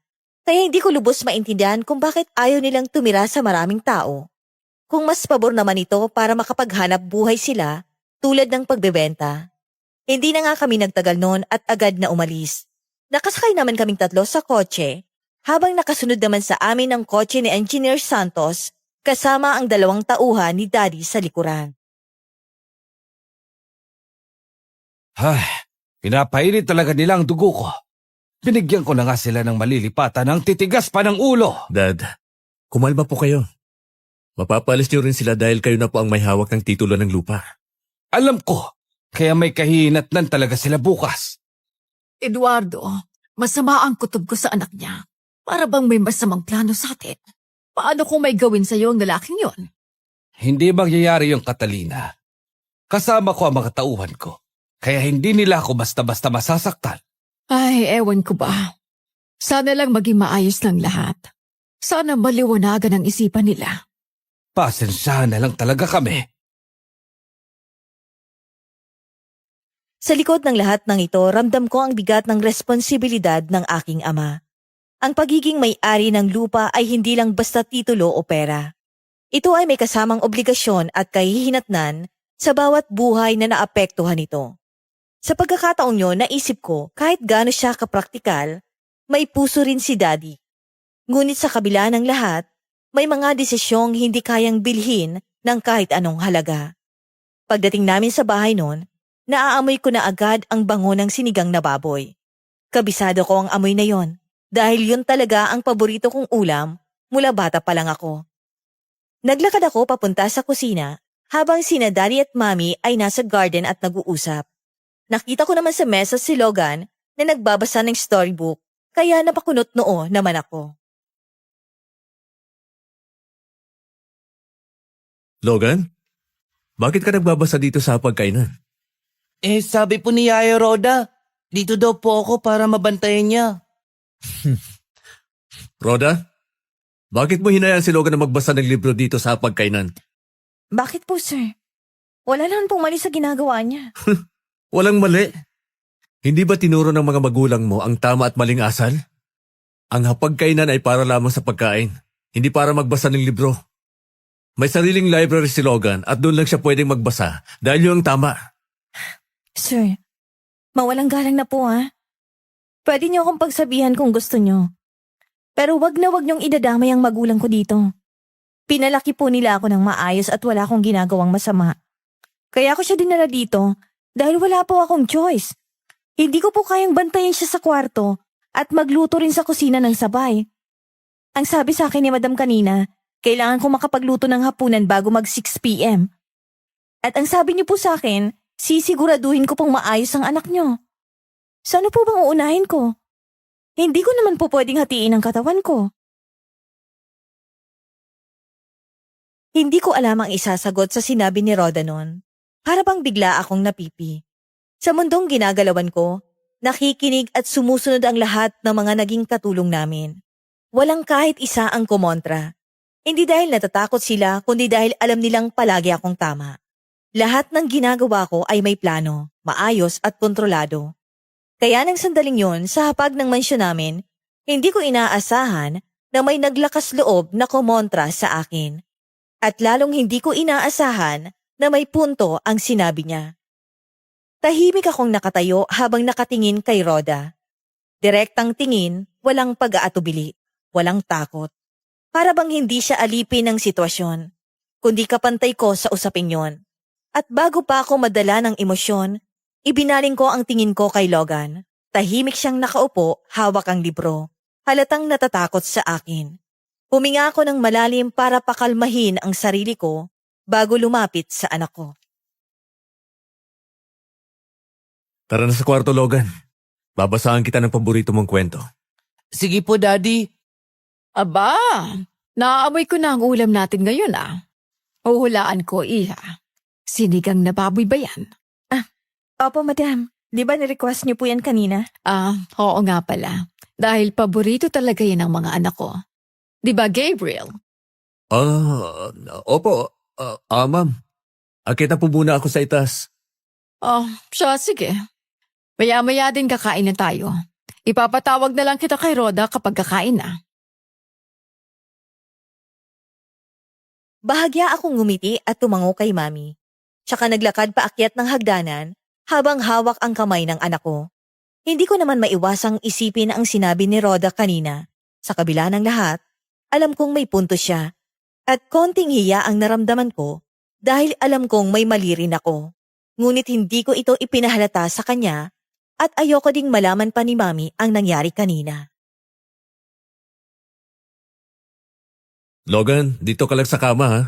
Speaker 3: Kaya hindi ko lubos maintindihan kung bakit ayaw nilang tumira sa maraming tao. Kung mas pabor naman ito para makapaghanap buhay sila tulad ng pagbebenta. Hindi na nga kami nagtagal noon at agad na umalis. Nakasakay naman kaming tatlo sa kotse habang nakasunod naman sa amin ang kotse ni Engineer Santos kasama ang 2 tauhan ni Daddy sa likuran.
Speaker 2: Ay, pinapainit talaga nila ang dugo ko. Binigyan ko na nga sila ng malilipatan ng titigas pa ng ulo.
Speaker 1: Dad, kumalma po kayo. Mapapalis niyo rin sila dahil kayo na po ang may hawak ng titulo ng lupa.
Speaker 2: Alam ko, kaya may kahinatnan talaga sila bukas.
Speaker 4: Eduardo, masama ang kutob ko sa anak niya. Para bang may masamang plano sa atin? Paano kung may gawin sa'yo ang lalaking yon?
Speaker 2: Hindi mangyayari yung Catalina. Kasama ko ang mga tauhan ko, kaya hindi nila ako basta-basta masasaktan.
Speaker 4: Ay, ewan ko ba. Sana lang maging maayos lang lahat. Sana maliwanagan ang isipan nila.
Speaker 2: Pasensyahan na lang talaga kami.
Speaker 3: Sa likod ng lahat ng ito, ramdam ko ang bigat ng responsibilidad ng aking ama. Ang pagiging may-ari ng lupa ay hindi lang basta titulo o pera. Ito ay may kasamang obligasyon at kahihinatnan sa bawat buhay na naapektuhan nito. Sa pagkakataong yun, naisip ko kahit gaano siya kapraktikal, may puso rin si Daddy. Ngunit sa kabila ng lahat, may mga desisyong hindi kayang bilhin ng kahit anong halaga. Pagdating namin sa bahay noon, naaamoy ko na agad ang bango ng sinigang na baboy. Kabisado ko ang amoy na yon dahil yun talaga ang paborito kong ulam mula bata pa lang ako. Naglakad ako papunta sa kusina habang sina Daddy at Mommy ay nasa garden at nag-uusap. Nakita ko naman sa mesa si Logan na nagbabasa ng storybook kaya napakunot noo naman ako.
Speaker 1: Logan, bakit ka nagbabasa dito sa pagkainan?
Speaker 7: Sabi po ni Yaya Roda, dito daw po ako para mabantayan niya.
Speaker 1: Rhoda, bakit mo hinayaan si Logan na magbasa ng libro dito sa pagkainan?
Speaker 3: Bakit po, sir? Wala naman pong mali sa ginagawa niya.
Speaker 1: Walang mali. Hindi ba tinuro ng mga magulang mo ang tama at maling asal? Ang hapagkainan ay para lamang sa pagkain, hindi para magbasa ng libro. May sariling library si Logan at doon lang siya pwedeng magbasa dahil yun ang tama.
Speaker 3: Sir, mawalang galang na po ha. Pwede niyo akong pagsabihan kung gusto niyo. Pero wag na wag niyong idadamay ang magulang ko dito. Pinalaki po nila ako ng maayos at wala akong ginagawang masama. Kaya ako siya dinala dito dahil wala po akong choice. Hindi ko po kayang bantayan siya sa kwarto at magluto rin sa kusina ng sabay. Ang sabi sa akin ni Madam kanina, kailangan ko makapagluto ng hapunan bago mag 6 p.m. At ang sabi niyo po sa akin, sisiguraduhin ko pong maayos ang anak niyo. Saan po bang uunahin ko? Hindi ko naman po pwedeng hatiin ang katawan ko. Hindi ko alam ang isasagot sa sinabi ni Rhoda noon. Para bang bigla akong napipi. Sa mundong ginagalawan ko, nakikinig at sumusunod ang lahat ng mga naging katulong namin. Walang kahit isa ang kumontra. Hindi dahil natatakot sila, kundi dahil alam nilang palagi akong tama. Lahat ng ginagawa ko ay may plano, maayos at kontrolado. Kaya nang sandaling yon sa hapag ng mansyon namin, hindi ko inaasahan na may naglakas loob na kumontra sa akin. At lalong hindi ko inaasahan na may punto ang sinabi niya. Tahimik akong nakatayo habang nakatingin kay Rhoda. Direktang tingin, walang pag-aatubili, walang takot. Para bang hindi siya alipin ng sitwasyon, kundi kapantay ko sa usaping yon. At bago pa ako madala ng emosyon, ibinaling ko ang tingin ko kay Logan. Tahimik siyang nakaupo, hawak ang libro. Halatang natatakot sa akin. Huminga ako ng malalim para pakalmahin ang sarili ko bago lumapit sa anak ko.
Speaker 1: Tara na sa kwarto, Logan. Babasahan kita ng paborito mong kwento.
Speaker 2: Sige po, Daddy.
Speaker 4: Aba, naaamoy ko na ang ulam natin ngayon Huhulaan ko, iha. Sinigang na baboy ba yan?
Speaker 3: Opo, madam. Di ba nirequest niyo po yan kanina?
Speaker 4: Oo nga pala. Dahil paborito talaga yan ng mga anak ko. Di ba, Gabriel?
Speaker 1: Opo. Ma'am. Akita po muna ako sa itas.
Speaker 4: Siya, sige. Maya-maya din kakain na tayo. Ipapatawag na lang kita kay Rhoda kapag kakain na.
Speaker 3: Bahagya akong ngumiti at tumango kay Mami. Tsaka naglakad paakyat ng hagdanan habang hawak ang kamay ng anak ko. Hindi ko naman maiwasang isipin ang sinabi ni Rhoda kanina. Sa kabila ng lahat, alam kong may punto siya. At konting hiya ang naramdaman ko dahil alam kong may mali rin ako. Ngunit hindi ko ito ipinahalata sa kanya at ayoko ding malaman pa ni Mami ang nangyari kanina.
Speaker 1: Logan, dito ka lang sa kama ha.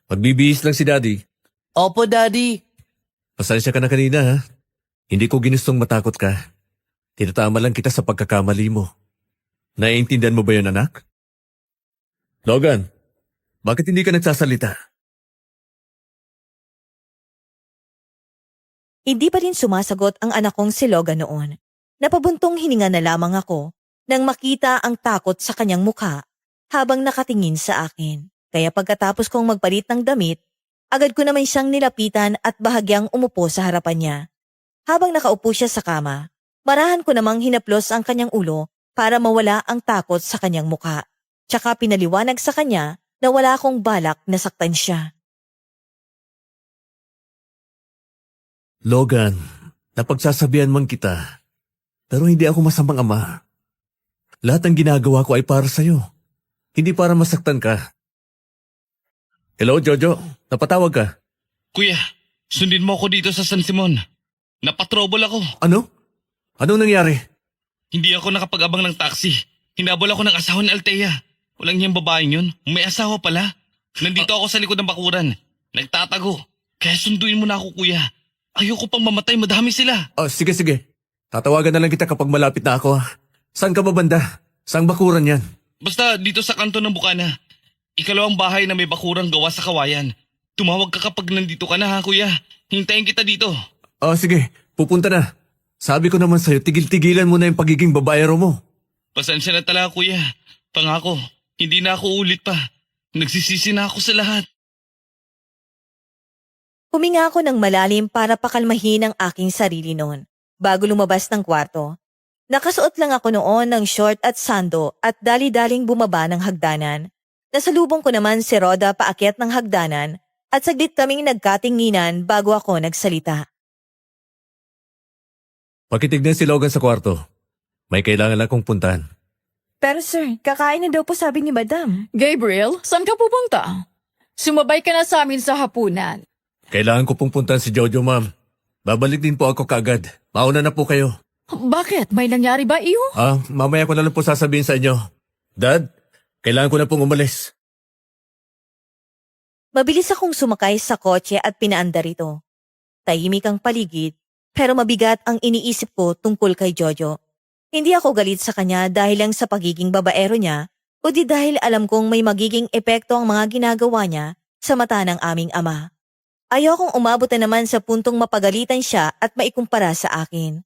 Speaker 1: Magbibihis lang si Daddy.
Speaker 2: Opo, Daddy.
Speaker 1: Pasensya ka na kanina ha. Hindi ko ginustong matakot ka. Tinatama lang kita sa pagkakamali mo. Naiintindihan mo ba yun, anak? Logan, bakit hindi ka nagsasalita?
Speaker 3: Hindi pa rin sumasagot ang anak kong si Logan noon. Napabuntong hininga na lamang ako nang makita ang takot sa kanyang mukha habang nakatingin sa akin. Kaya pagkatapos kong magpalit ng damit, agad ko naman siyang nilapitan at bahagyang umupo sa harapan niya. Habang nakaupo siya sa kama, marahan ko namang hinaplos ang kanyang ulo para mawala ang takot sa kanyang mukha. Tsaka pinaliwanag sa kanya na wala akong balak na saktan siya.
Speaker 1: Logan, napagsasabihan man kita, pero hindi ako masamang ama. Lahat ng ginagawa ko ay para sa'yo, hindi para masaktan ka. Hello, Jojo. Napatawag ka.
Speaker 2: Kuya, sundin mo ako dito sa San Simon. Napatrobol ako.
Speaker 1: Ano? Anong nangyari?
Speaker 2: Hindi ako nakapag-abang ng taxi. Hinabol ako ng asawa ni Althea. Walang niyang babaeng yun. May asawa pala. Nandito ako sa likod ng bakuran. Nagtatago. Kaya sunduin mo na ako, kuya. Ayoko pang mamatay, madami sila.
Speaker 1: Sige. Tatawagan na lang kita kapag malapit na ako. Saan ka ba banda? Saang bakuran yan?
Speaker 2: Basta dito sa kanto ng Bukana. Ikalawang bahay na may bakurang gawa sa kawayan. Tumawag ka kapag nandito ka na ha, kuya. Hintayin kita dito.
Speaker 1: Sige. Pupunta na. Sabi ko naman sa'yo, tigil-tigilan mo na yung pagiging babaero mo.
Speaker 2: Pasensya na talaga kuya. Pangako, hindi na ako ulit pa. Nagsisisi na ako sa lahat.
Speaker 3: Huminga ako ng malalim para pakalmahin ang aking sarili noon bago lumabas ng kwarto. Nakasuot lang ako noon ng short at sando at dali-daling bumaba ng hagdanan. Nasalubong ko naman si Rhoda paakyat ng hagdanan at saglit kaming nagkatinginan bago ako nagsalita.
Speaker 1: Pakitignan si Logan sa kwarto. May kailangan lang kong puntahan.
Speaker 3: Pero sir, kakain na daw po sabi ni Madam.
Speaker 4: Gabriel, saan ka pupunta? Sumabay ka na sa amin sa hapunan.
Speaker 1: Kailangan ko pong puntahan si Jojo, ma'am. Babalik din po ako kaagad. Mauna na po kayo.
Speaker 4: Bakit? May nangyari ba, iyo?
Speaker 1: Mamaya ko na lang po sasabihin sa inyo. Dad, kailangan ko na pong umalis.
Speaker 3: Mabilis akong sumakay sa kotse at pinaandar ito. Tahimik ang paligid, pero mabigat ang iniisip ko tungkol kay Jojo. Hindi ako galit sa kanya dahil lang sa pagiging babaero niya, o di dahil alam kong may magiging epekto ang mga ginagawa niya sa mata ng aming ama. Ayokong umabot na naman sa puntong mapagalitan siya at maikumpara sa akin.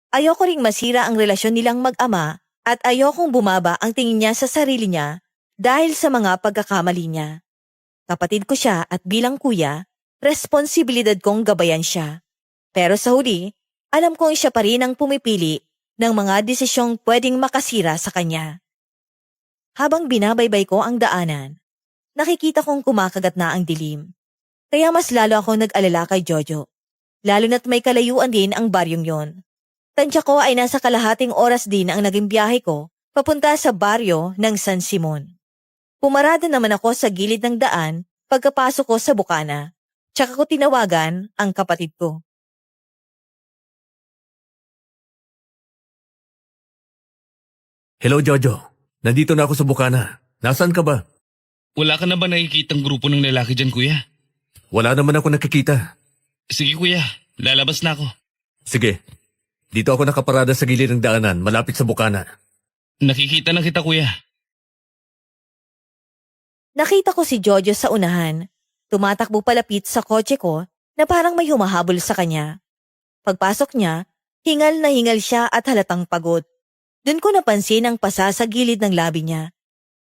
Speaker 3: Ayoko ring masira ang relasyon nilang mag-ama at ayokong bumaba ang tingin niya sa sarili niya dahil sa mga pagkakamali niya. Kapatid ko siya at bilang kuya, responsibilidad kong gabayan siya. Pero sa huli, alam kong siya pa rin ang pumipili ng mga desisyong pwedeng makasira sa kanya. Habang binabaybay ko ang daanan, nakikita kong kumakagat na ang dilim. Kaya mas lalo ako nag-alala kay Jojo, lalo na't may kalayuan din ang baryong yon. Tansya ko ay nasa kalahating oras din ang naging biyahe ko papunta sa baryo ng San Simon. Pumarada naman ako sa gilid ng daan pagkapasok ko sa bukana, tsaka ko tinawagan ang kapatid ko.
Speaker 1: Hello, Jojo. Nandito na ako sa bukana. Nasaan ka ba?
Speaker 2: Wala ka na ba nakikitang grupo ng lalaki dyan kuya?
Speaker 1: Wala naman ako nakikita.
Speaker 2: Sige kuya, lalabas na ako.
Speaker 1: Sige. Dito ako nakaparada sa gilid ng daanan, malapit sa bukana.
Speaker 2: Nakikita na kita kuya.
Speaker 3: Nakita ko si Jojo sa unahan. Tumatakbo palapit sa kotse ko na parang may humahabol sa kanya. Pagpasok niya, hingal na hingal siya at halatang pagod. Doon ko napansin ang pasa sa gilid ng labi niya.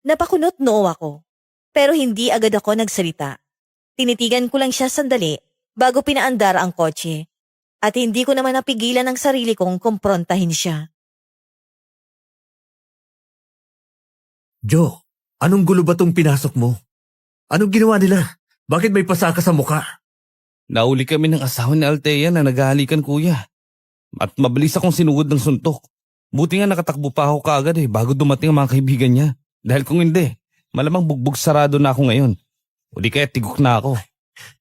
Speaker 3: Napakunot noo ako, pero hindi agad ako nagsalita. Tinitigan ko lang siya sandali bago pinaandar ang kotse. At hindi ko naman napigilan ang sarili kong kumprontahin siya.
Speaker 1: Jo, anong gulo ba tong pinasok mo? Anong ginawa nila? Bakit may pasa ka sa mukha?
Speaker 2: Nauli kami ng asawa ni Althea na naghahalikan kuya. At mabilis akong sinugod ng suntok. Buti nga nakatakbo pa ako kaagad bago dumating ang mga kaibigan niya. Dahil kung hindi, malamang bugbog sarado na ako ngayon. O di kaya tigok na ako.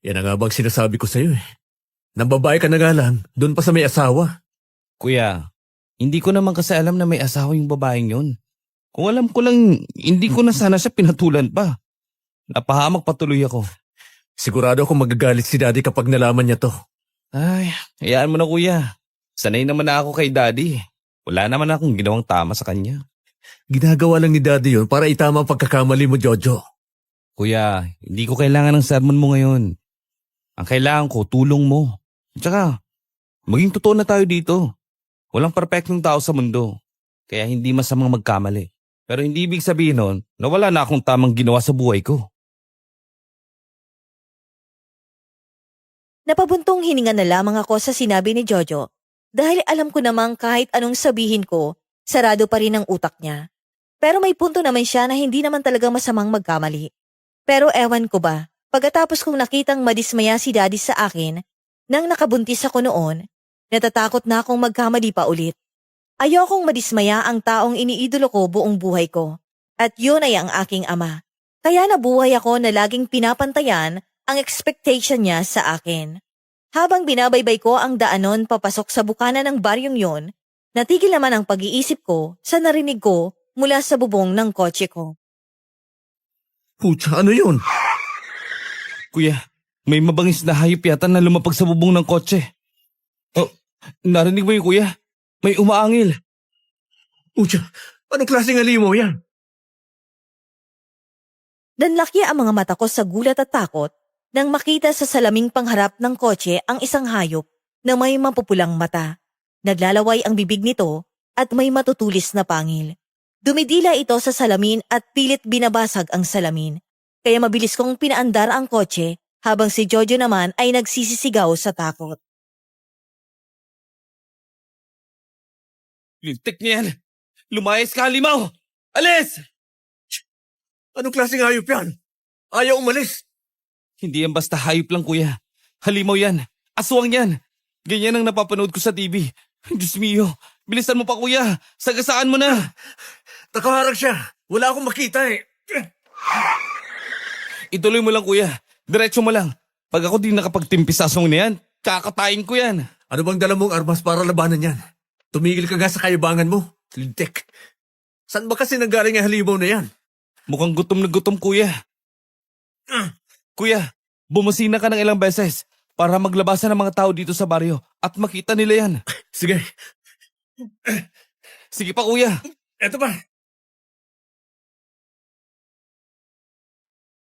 Speaker 1: Yan ang nga bang sinasabi ko sa'yo eh. Nang babae ka na nga lang, doon pa sa may asawa.
Speaker 2: Kuya, hindi ko naman kasi alam na may asawa yung babaeng yun. Kung alam ko lang, hindi ko na sana siya pinatulan pa. Napahamak patuloy ako.
Speaker 1: Sigurado akong magagalit si Daddy kapag nalaman niya to.
Speaker 2: Ay, hayaan mo na kuya. Sanay naman na ako kay Daddy. Wala naman akong ginawang tama sa kanya.
Speaker 1: Ginagawa lang ni Daddy yun para itama ang pagkakamali mo, Jojo.
Speaker 2: Kuya, hindi ko kailangan ng sermon mo ngayon. Ang kailangan ko, tulong mo. Tsaka, maging totoo na tayo dito. Walang perfectong tao sa mundo. Kaya hindi masamang magkamali. Pero hindi ibig sabihin nun na wala na akong tamang ginawa sa buhay ko.
Speaker 3: Napabuntong hininga na lamang ako sa sinabi ni Jojo dahil alam ko namang kahit anong sabihin ko, sarado pa rin ang utak niya. Pero may punto naman siya na hindi naman talaga masamang magkamali. Pero ewan ko ba, pagkatapos kong nakitang madismaya si Daddy sa akin, nang nakabuntis ako noon, natatakot na akong magkamali pa ulit. Ayokong madismaya ang taong iniidolo ko buong buhay ko. At yun ay ang aking ama. Kaya nabuhay ako na laging pinapantayan ang expectation niya sa akin. Habang binabaybay ko ang daanon papasok sa bukana ng baryong yon, natigil naman ang pag-iisip ko sa narinig ko mula sa bubong ng kotse ko.
Speaker 1: Pucha, ano yun?
Speaker 2: Kuya, may mabangis na hayop yata na lumapag sa bubong ng kotse. Oh, narinig mo yun kuya? May umaangil.
Speaker 1: Pucha, anong klaseng alimo yan?
Speaker 3: Nanlaki ang mga mata ko sa gulat at takot nang makita sa salaming pangharap ng kotse ang isang hayop na may mapupulang mata. Naglalaway ang bibig nito at may matutulis na pangil. Dumidila ito sa salamin at pilit binabasag ang salamin. Kaya mabilis kong pinaandar ang kotse habang si Jojo naman ay nagsisisigaw sa takot.
Speaker 2: Lintik niya yan! Lumayas ka, Halimaw! Alis!
Speaker 1: Anong klaseng hayop yan? Ayaw umalis.
Speaker 2: Hindi yan basta hayop lang, kuya. Halimaw yan. Aswang yan. Ganyan ang napapanood ko sa TV. Diyos mio, bilisan mo pa, kuya. Sagasaan mo na.
Speaker 1: Nakaharang siya. Wala akong makita eh.
Speaker 2: Ituloy mo lang, kuya. Diretso mo lang. Pag ako di nakapagtimpi sa aswang na yan, kakatayin ko yan.
Speaker 1: Ano bang dala mong armas para labanan yan? Tumigil ka nga sa kayabangan mo. Lintik. Saan ba kasi nanggaling ang halimaw na yan?
Speaker 2: Mukhang gutom na gutom, kuya. Kuya, bumusina ka ng ilang beses para maglabasan ng mga tao dito sa baryo at makita nila yan.
Speaker 1: Sige,
Speaker 2: Sige pa, kuya.
Speaker 1: eto pa.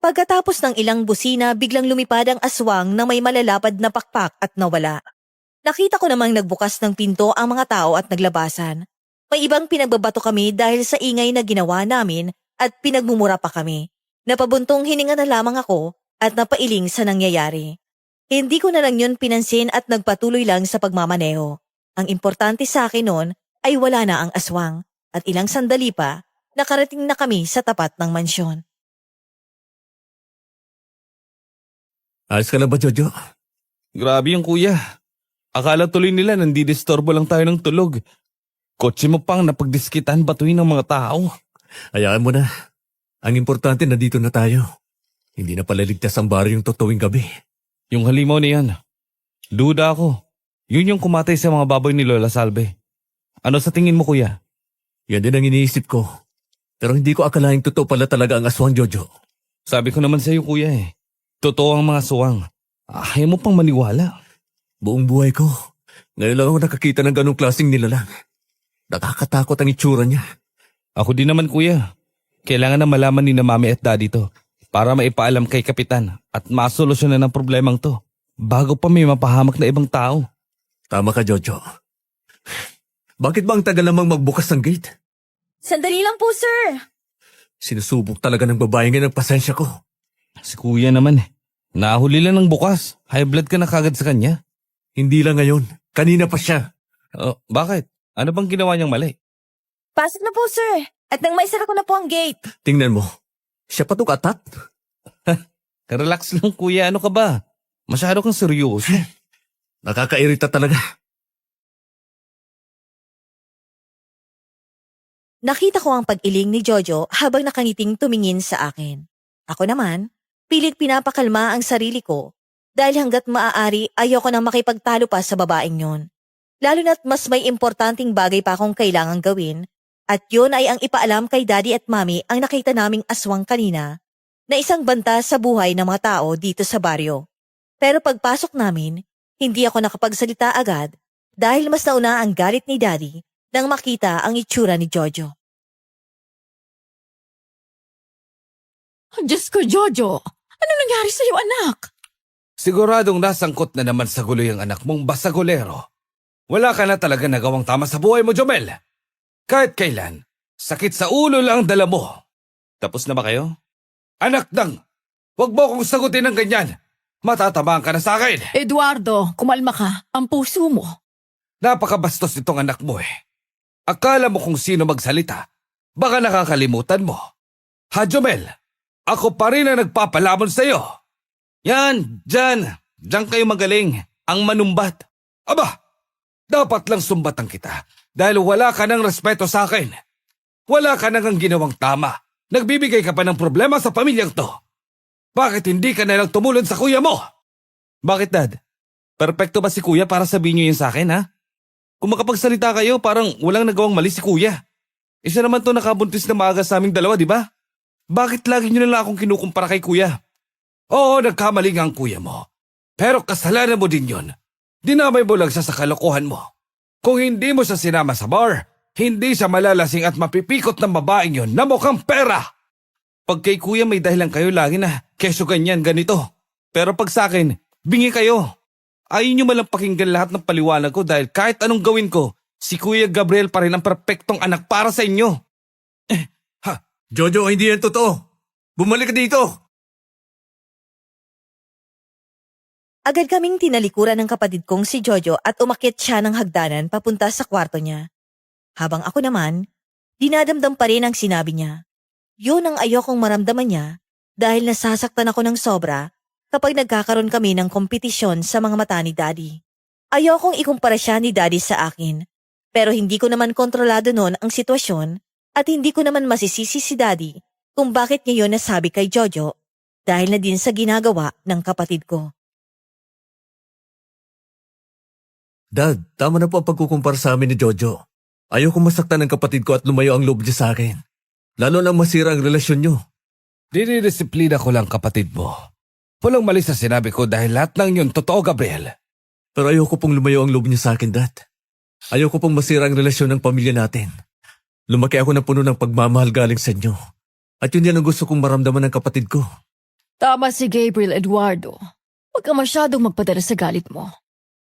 Speaker 3: Pagkatapos ng ilang busina, biglang lumipad ang aswang na may malalapad na pakpak at nawala. Nakita ko namang nagbukas ng pinto ang mga tao at naglabasan. May ibang pinagbabato kami dahil sa ingay na ginawa namin at pinagmumura pa kami. Napabuntong hininga na lamang ako at napailing sa nangyayari. Hindi ko na lang yun pinansin at nagpatuloy lang sa pagmamaneho. Ang importante sa akin noon ay wala na ang aswang at ilang sandali pa, nakarating na kami sa tapat ng mansyon.
Speaker 1: Ayos ka na ba, Jojo?
Speaker 2: Grabe yung kuya. Akala tuloy nila nandidisturbo lang tayo ng tulog. Kotse mo pang napagdiskitan batuin ng mga tao.
Speaker 1: Hayaan mo na. Ang importante na dito na tayo. Hindi na palaligtas ang baryong totoong gabi.
Speaker 2: Yung halimaw na yan, duda ako. Yun yung kumatay sa mga baboy ni Lola Salve. Ano sa tingin mo, kuya?
Speaker 1: Yan din ang iniisip ko. Pero hindi ko akalaing totoo pala talaga ang aswang, Jojo.
Speaker 2: Sabi ko naman sa'yo, kuya eh. Totoo ang mga suwang. Ayaw mo pang maniwala.
Speaker 1: Buong buhay ko, ngayon lang ako nakakita ng ganong klaseng nilalang. Nakakatakot ang itsura niya.
Speaker 2: Ako din naman, kuya. Kailangan na malaman ni na mami at daddy to para maipaalam kay kapitan at masolusyonan ng problemang to bago pa may mapahamak na ibang tao.
Speaker 1: Tama ka, Jojo. Bakit ba ang tagal namang magbukas ng gate?
Speaker 3: Sandali lang po, sir.
Speaker 1: Sinusubok talaga ng babae ngayon ang pasensya ko.
Speaker 2: Si kuya naman eh. Nahuli lang ng bukas. High blood ka na kagad sa kanya.
Speaker 1: Hindi lang ngayon, kanina pa siya.
Speaker 2: Oh, bakit? Ano bang ginawa niyang mali?
Speaker 3: Pasok na po, sir. At nang maisara ko na po ang gate.
Speaker 1: Tingnan mo, siya pa tong atat.
Speaker 2: Relax lang, kuya. Ano ka ba? Masyado kang seryoso.
Speaker 1: Nakakairita talaga.
Speaker 3: Nakita ko ang pag-iling ni Jojo habang nakangiting tumingin sa akin. Ako naman, pilit pinapakalma ang sarili ko dahil hanggat maaari ayoko nang makipagtalo pa sa babaeng yun. Lalo na't mas may importanteng bagay pa akong kailangang gawin at yun ay ang ipaalam kay daddy at mommy ang nakita naming aswang kanina na isang banta sa buhay ng mga tao dito sa baryo. Pero pagpasok namin, hindi ako nakapagsalita agad dahil mas nauna ang galit ni daddy nang makita ang itsura ni Jojo.
Speaker 4: Diyos ko, Jojo. Ano nangyari sa'yo, anak?
Speaker 2: Siguradong nasangkot na naman sa gulo yung anak mong basagolero. Wala ka na talaga nagawang tama sa buhay mo, Jomel. Kahit kailan, sakit sa ulo lang ang dala mo. Tapos na ba kayo? Anak nang, huwag mo akong sagutin ng ganyan. Matatamaan ka na sa akin.
Speaker 4: Eduardo, kumalma ka. Ang puso mo.
Speaker 2: Napakabastos nitong anak mo eh. Akala mo kung sino magsalita. Baka nakakalimutan mo. Ha, Jomel? Ako pa rin ang nagpapalamon sa'yo. Yan, diyan kayo magaling. Ang manumbat. Aba, dapat lang sumbatan kita dahil wala ka ng respeto sa akin. Wala ka nang ginawang tama. Nagbibigay ka pa ng problema sa pamilyang to. Bakit hindi ka nalang tumulad sa kuya mo? Bakit, Dad? Perpekto ba si kuya para sabihin niyo yun sa akin, ha? Kung makapagsalita kayo, parang walang nagawang mali si kuya. Isa naman to nakabuntis na maaga sa aming dalawa, di ba? Bakit lagi niyo na lang akong kinukumpara kay kuya? Oo, nagkamali nga ang kuya mo. Pero kasalanan mo din yun. Dinamay mo lang siya sa kalokohan mo. Kung hindi mo siya sinama sa bar, hindi siya malalasing at mapipikot ng babaeng yun na mukhang pera. Pag kay kuya may dahilan kayo lagi na, keso ganyan, ganito. Pero pag sa akin, bingi kayo. Ayaw niyo malang pakinggan lahat ng paliwanag ko dahil kahit anong gawin ko, si Kuya Gabriel pa rin ang perpektong anak para sa inyo.
Speaker 1: Jojo, hindi yan totoo. Bumalik ka dito.
Speaker 3: Agad kaming tinalikuran ng kapatid kong si Jojo at umakyat siya ng hagdanan papunta sa kwarto niya. Habang ako naman, dinadamdam pa rin ang sinabi niya. Yun ang ayokong maramdaman niya dahil nasasaktan ako ng sobra kapag nagkakaroon kami ng kompetisyon sa mga mata ni Daddy. Ayokong ikumpara siya ni Daddy sa akin, pero hindi ko naman kontrolado noon ang sitwasyon at hindi ko naman masisisi si Daddy kung bakit niya yun nasabi kay Jojo dahil na din sa ginagawa ng kapatid ko.
Speaker 1: Dad, tama na po ang pagkukumpara sa amin ni Jojo. Ayoko masaktan ng kapatid ko at lumayo ang loob niya sa akin. Lalo na masira ang relasyon niyo.
Speaker 2: Dinidisiplina ko lang kapatid mo. Walang mali sa sinabi ko dahil lahat ng yun totoo, Gabriel.
Speaker 1: Pero ayoko pong lumayo ang loob niya sa akin, Dad. Ayoko pong masira ang relasyon ng pamilya natin. Lumaki ako na puno ng pagmamahal galing sa inyo. At yun yan ang gusto kong maramdaman ng kapatid ko.
Speaker 4: Tama si Gabriel Eduardo. Huwag ka masyadong magpadala sa galit mo.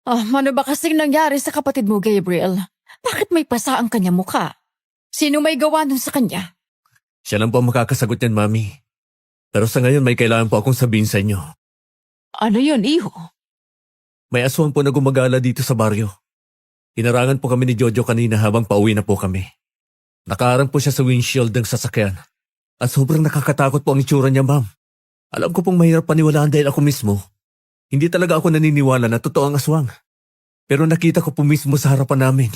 Speaker 4: Ano ba kasing nangyari sa kapatid mo, Gabriel? Bakit may pasa ang kanya mukha? Sino may gawa nun sa kanya?
Speaker 1: Siya lang po ang makakasagot niyan, Mami. Pero sa ngayon may kailangan po akong sabihin sa inyo.
Speaker 4: Ano yun, iho?
Speaker 1: May aswang po na gumagala dito sa baryo. Hinarangan po kami ni Jojo kanina habang pauwi na po kami. Nakaharang po siya sa windshield ng sasakyan. At sobrang nakakatakot po ang itsura niya, Ma'am. Alam ko pong mahirap paniwalaan dahil ako mismo. Hindi talaga ako naniniwala na totoo ang aswang. Pero nakita ko po mismo sa harapan namin.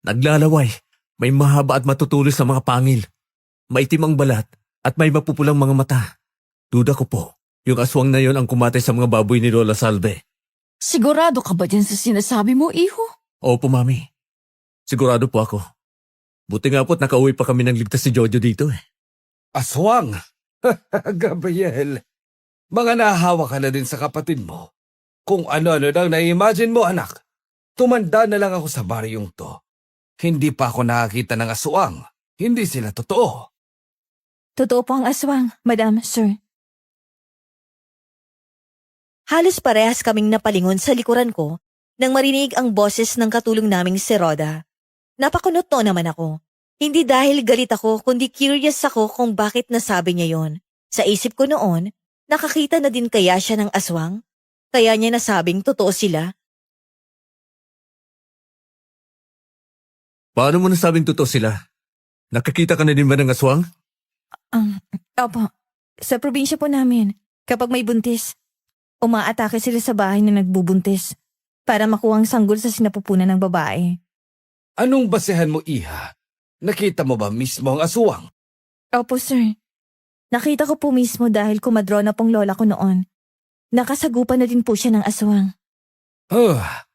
Speaker 1: Naglalaway, may mahaba at matutulis na mga pangil. Maitim ang balat at may mapupulang mga mata. Duda ko po, yung aswang na yon ang kumatay sa mga baboy ni Lola Salve.
Speaker 4: Sigurado ka ba dyan sa sinasabi mo, iho?
Speaker 1: Opo, Mami. Sigurado po ako. Buti nga po't nakauwi pa kami ng ligtas si Jojo dito eh.
Speaker 2: Aswang! Gabriel, mga nahahawa ka na din sa kapatid mo. Kung ano-ano lang na-imagine mo, anak. Tumanda na lang ako sa baryong to. Hindi pa ako nakakita ng aswang. Hindi sila totoo.
Speaker 5: Totoo po ang aswang, Madam, Sir.
Speaker 3: Halos parehas kaming napalingon sa likuran ko nang marinig ang boses ng katulong naming si Rhoda. Napakunot no naman ako. Hindi dahil galit ako kundi curious ako kung bakit nasabi niya yon. Sa isip ko noon, nakakita na din kaya siya ng aswang? Kaya niya nasabing totoo sila?
Speaker 1: Paano mo nasabing totoo sila? Nakakita ka na din ba ng aswang?
Speaker 5: Opo. Sa probinsya po namin, kapag may buntis, umaatake sila sa bahay na nagbubuntis para makuha ang sanggol sa sinapupunan ng babae.
Speaker 2: Anong basehan mo, Iha? Nakita mo ba mismo ang aswang?
Speaker 5: Opo, sir. Nakita ko po mismo dahil kumadro na pong lola ko noon. Nakasagupan na din po siya ng aswang.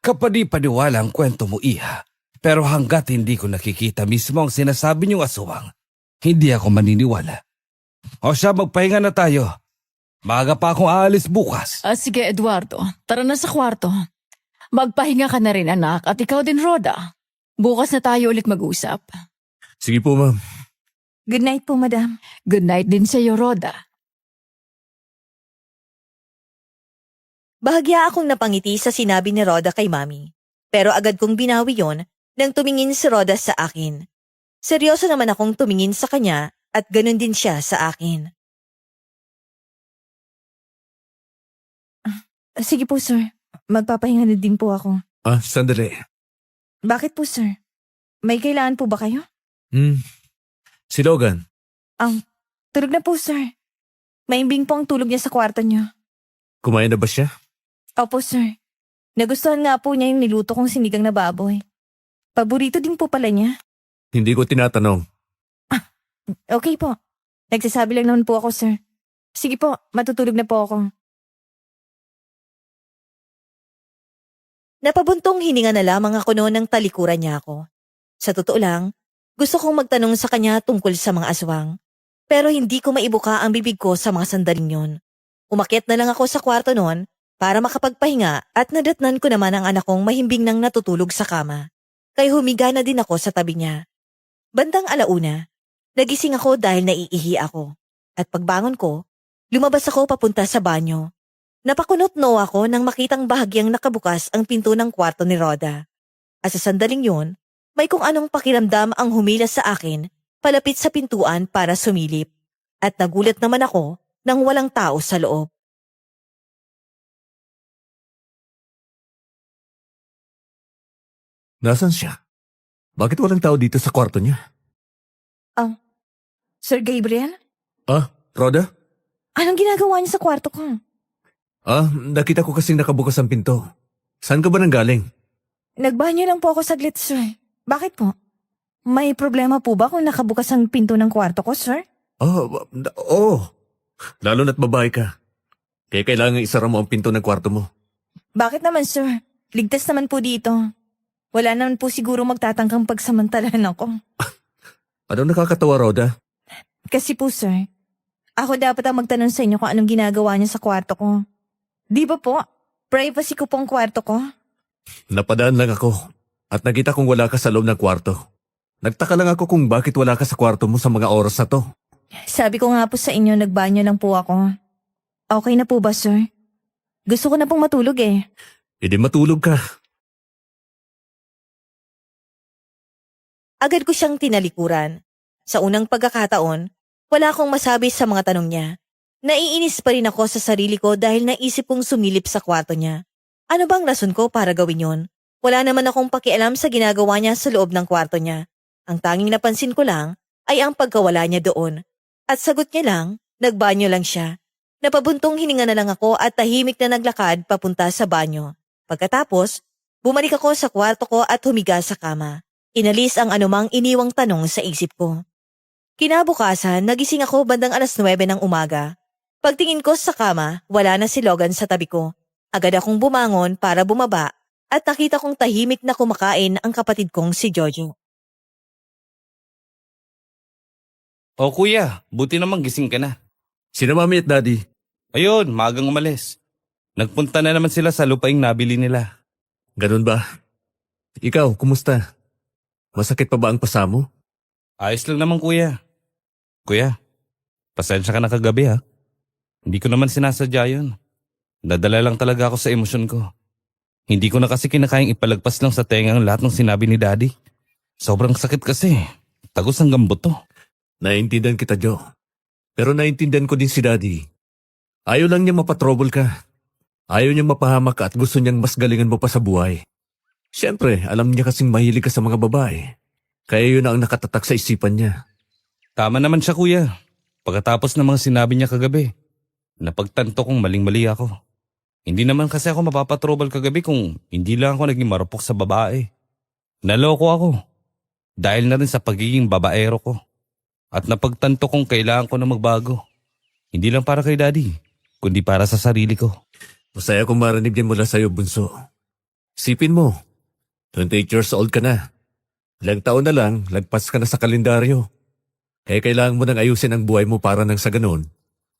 Speaker 2: Kapani-paniwala ang kwento mo, Iha. Pero hanggat hindi ko nakikita mismo ang sinasabi niyong aswang, hindi ako maniniwala. O siya, magpahinga na tayo. Maaga pa akong aalis bukas.
Speaker 4: Sige, Eduardo. Tara na sa kwarto. Magpahinga ka na rin, anak. At ikaw din, Rhoda. Bukas na tayo ulit mag-usap.
Speaker 1: Sige po, Ma'am.
Speaker 5: Good night po, Madam.
Speaker 4: Good night din sa iyo, Rhoda.
Speaker 3: Bahagya akong napangiti sa sinabi ni Rhoda kay Mami. Pero agad kong binawi yon nang tumingin si Rhoda sa akin. Seryoso naman akong tumingin sa kanya at ganun din siya sa akin.
Speaker 5: Sige po, sir. Magpapahinga na din po ako.
Speaker 1: Sandali.
Speaker 5: Bakit po, sir? May kailangan po ba kayo?
Speaker 1: Si Logan.
Speaker 5: Tulog na po, sir. Maimbing po ang tulog niya sa kwarto niyo.
Speaker 1: Kumain na ba siya?
Speaker 5: Opo, sir. Nagustuhan nga po niya yung niluto kong sinigang na baboy. Paborito din po pala niya.
Speaker 1: Hindi ko tinatanong.
Speaker 5: Okay po. Nagsasabi lang naman po ako, sir. Sige po, matutulog na po ako.
Speaker 3: Napabuntong hininga na lamang ako noon nang talikuran niya ako. Sa totoo lang, gusto kong magtanong sa kanya tungkol sa mga aswang. Pero hindi ko maibuka ang bibig ko sa mga sandaling yon. Umakyat na lang ako sa kwarto noon para makapagpahinga at nadatnan ko naman ang anak kong mahimbing nang natutulog sa kama. Kaya humiga na din ako sa tabi niya. Bandang alauna, nagising ako dahil naiihi ako. At pagbangon ko, lumabas ako papunta sa banyo. Napakunot-no ako nang makitang bahagyang nakabukas ang pinto ng kwarto ni Rhoda. At sa sandaling yun, may kung anong pakiramdam ang humila sa akin palapit sa pintuan para sumilip. At nagulat naman ako nang walang tao sa loob.
Speaker 1: Nasaan siya? Bakit walang tao dito sa kwarto niya?
Speaker 3: Sir Gabriel?
Speaker 1: Ah, Rhoda?
Speaker 3: Anong ginagawa niyo sa kwarto ko?
Speaker 1: Nakita ko kasing nakabukas ang pinto. Saan ka ba nanggaling?
Speaker 3: Nagbanyo lang po ako saglit, sir. Bakit po? May problema po ba kung nakabukas ang pinto ng kwarto ko, sir?
Speaker 1: Oo. Lalo na't babae ka. Kaya kailangan isara mo ang pinto ng kwarto mo.
Speaker 3: Bakit naman, sir? Ligtas naman po dito. Wala naman po siguro magtatangkang pagsamantalahan ako.
Speaker 1: Anong nakakatawa, Rhoda?
Speaker 3: Kasi po, sir, ako dapat ang magtanong sa inyo kung anong ginagawa niya sa kwarto ko. Di ba po? Privacy ko pong kwarto ko.
Speaker 1: Napadaan lang ako at nakita kong wala ka sa loob ng kwarto. Nagtaka lang ako kung bakit wala ka sa kwarto mo sa mga oras na to.
Speaker 3: Sabi ko nga po sa inyo, nagbanyo lang po ako. Okay na po ba, sir? Gusto ko na pong matulog eh.
Speaker 1: Hindi matulog ka.
Speaker 3: Agad ko siyang tinalikuran. Sa unang pagkakataon, wala akong masabi sa mga tanong niya. Naiinis pa rin ako sa sarili ko dahil naisip kong sumilip sa kwarto niya. Ano bang rason ko para gawin yon? Wala naman akong pakialam sa ginagawa niya sa loob ng kwarto niya. Ang tanging napansin ko lang ay ang pagkawala niya doon. At sagot niya lang, nagbanyo lang siya. Napabuntong hininga na lang ako at tahimik na naglakad papunta sa banyo. Pagkatapos, bumalik ako sa kwarto ko at humiga sa kama. Inalis ang anumang iniwang tanong sa isip ko. Kinabukasan, nagising ako bandang 9:00 ng umaga. Pagtingin ko sa kama, wala na si Logan sa tabi ko. Agad akong bumangon para bumaba at nakita kong tahimik na kumakain ang kapatid kong si Jojo.
Speaker 2: O kuya, buti naman gising ka na.
Speaker 1: Sina mami at daddy?
Speaker 2: Ayun, maagang umalis. Nagpunta na naman sila sa lupaing nabili nila.
Speaker 1: Ganun ba? Ikaw, kumusta? Masakit pa ba ang pasa mo?
Speaker 2: Ayos lang naman kuya. Kuya, pasensya ka na kagabi ha. Hindi ko naman sinasadya yun. Dadala lang talaga ako sa emosyon ko. Hindi ko na kasi kinakayang ipalagpas lang sa tenga ang lahat ng sinabi ni Daddy. Sobrang sakit kasi. Tagos ang gambot to.
Speaker 1: Naiintindihan kita, Joe. Pero naiintindihan ko din si daddy. Ayaw lang niya mapatrouble ka. Ayaw niya mapahamak ka at gusto niyang mas galingan mo pa sa buhay. Siyempre, alam niya kasing mahilig ka sa mga babae. Kaya yun ang nakatatak sa isipan niya.
Speaker 2: Tama naman siya kuya. Pagkatapos ng mga sinabi niya kagabi, napagtanto kong maling-mali ako. Hindi naman kasi ako mapapatrobal kagabi kung hindi lang ako naging marupok sa babae. Naloko ako. Dahil na rin sa pagiging babaero ko. At napagtanto kong kailangan ko na magbago. Hindi lang para kay Daddy, kundi para sa sarili ko.
Speaker 1: Masaya kong marinig din mula sa'yo, bunso. Isipin mo, 28 years old ka na. Ilang taon na lang, lagpas ka na sa kalendaryo. Kaya kailangan mo nang ayusin ang buhay mo para nang sa ganun,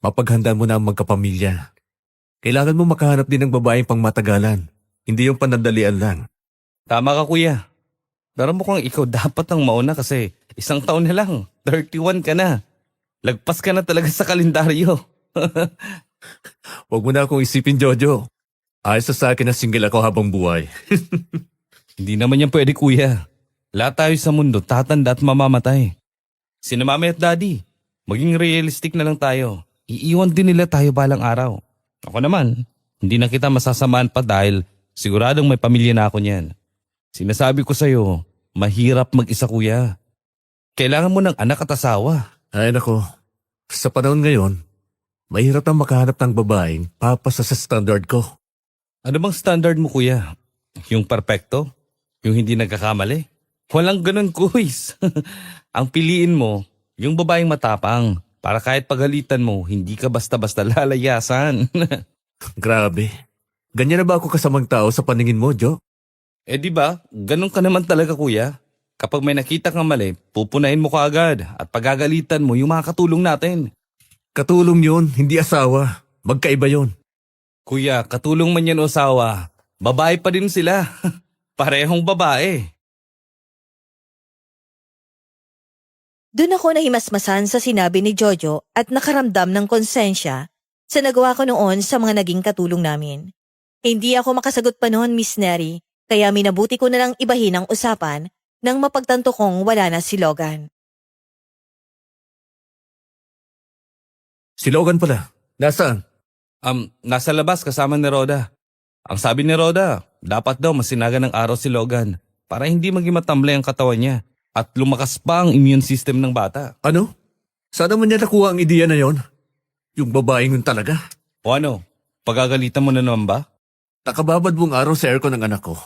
Speaker 1: mapaghanda mo na ang magkapamilya. Kailangan mo makahanap din ng babaeng pang matagalan, hindi yung panandalian lang.
Speaker 2: Tama ka kuya. Pero mukhang ikaw dapat ang mauna kasi isang taon na lang, 31 ka na. Lagpas ka na talaga sa kalendaryo.
Speaker 1: Huwag mo na akong isipin, Jojo. Ayos na sa akin na single ako habang buhay.
Speaker 2: Hindi naman yan pwede kuya. Lahat tayo sa mundo tatanda at mamamatay. Sina mami at daddy, maging realistic na lang tayo. Iiwan din nila tayo balang araw. Ako naman, hindi na kita masasamaan pa dahil siguradong may pamilya na ako niyan. Sinasabi ko sa'yo, mahirap mag-isa kuya. Kailangan mo ng anak at asawa.
Speaker 1: Ay nako, sa panahon ngayon, mahirap ang makahanap ng babaeng papasa sa standard ko.
Speaker 2: Ano bang standard mo kuya? Yung perfecto? Yung hindi nagkakamali? Walang ganun kuys. Ang piliin mo, yung babaeng matapang. Para kahit pagalitan mo, hindi ka basta-basta lalayasan.
Speaker 1: Grabe. Ganyan na ba ako kasamang tao sa paningin mo, Jo?
Speaker 2: Eh di ba, ganun ka naman talaga kuya. Kapag may nakita kang mali, pupunahin mo kaagad at pagagalitan mo yung mga katulong natin.
Speaker 1: Katulong yun, hindi asawa. Magkaiba yun.
Speaker 2: Kuya, katulong man yan o asawa, babae pa din sila. Parehong babae.
Speaker 3: Doon ako nahimasmasan sa sinabi ni Jojo at nakaramdam ng konsensya sa nagawa ko noon sa mga naging katulong namin. Hindi ako makasagot pa noon, Miss Neri, kaya minabuti ko na lang ibahin ang usapan nang mapagtanto kong wala na si Logan.
Speaker 1: Si Logan pala. Nasaan?
Speaker 2: Nasa labas kasama ni Rhoda. Ang sabi ni Rhoda, dapat daw masinaga ng araw si Logan para hindi maging matamlay ang katawan niya at lumakas pa ang immune system ng bata.
Speaker 1: Ano? Saan naman niya nakuha ang ideya na yon? Yung babaeng yun talaga.
Speaker 2: O ano, pagagalitan mo na naman ba?
Speaker 1: Nakababad buong araw sa aircon ng anak ko.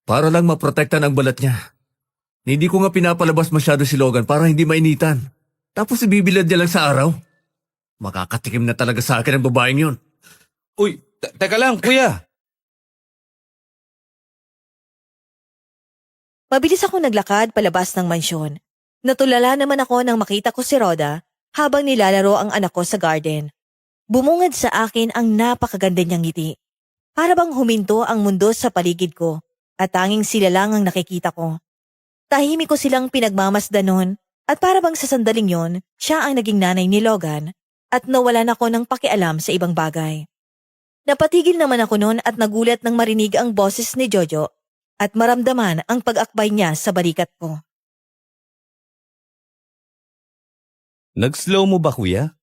Speaker 1: Para lang maprotektan ang balat niya. Hindi ko nga pinapalabas masyado si Logan para hindi mainitan. Tapos ibibilad niya lang sa araw. Makakatikim na talaga sa akin ang babaeng yun.
Speaker 2: Uy, teka lang, kuya.
Speaker 3: Mabilis akong naglakad palabas ng mansyon. Natulala naman ako nang makita ko si Rhoda habang nilalaro ang anak ko sa garden. Bumungad sa akin ang napakaganda niyang ngiti. Para bang huminto ang mundo sa paligid ko at tanging sila lang ang nakikita ko. Tahimik ko silang pinagmamasdan noon at para bang sa sandaling yon, siya ang naging nanay ni Logan at nawalan ako ng pakialam sa ibang bagay. Napatigil naman ako noon at nagulat nang marinig ang boses ni Jojo at maramdaman ang pag-akbay niya sa balikat ko.
Speaker 2: Nag-slow mo ba, kuya?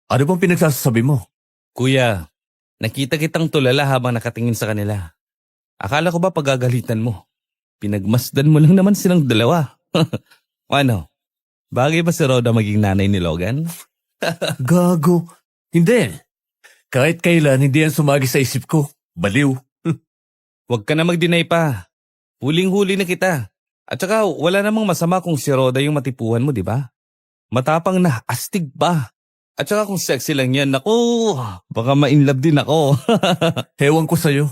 Speaker 1: Ano bang pinagsasabi mo?
Speaker 2: Kuya, nakita kitang tulala habang nakatingin sa kanila. Akala ko ba pagagalitan mo? Pinagmasdan mo lang naman silang dalawa. Ano? Bagay ba si Rhoda maging nanay ni Logan?
Speaker 1: Gago. Hindi. Kahit kailan hindi yan sumagi sa isip ko. Baliw.
Speaker 2: Huwag ka na mag-deny pa. Huling-huli na kita. At saka wala namang masama kung si Rhoda yung matipuhan mo, di ba? Matapang na, astig ba? At saka kung sexy lang yan, naku, baka ma-inlove din ako.
Speaker 1: Hewan ko sa'yo.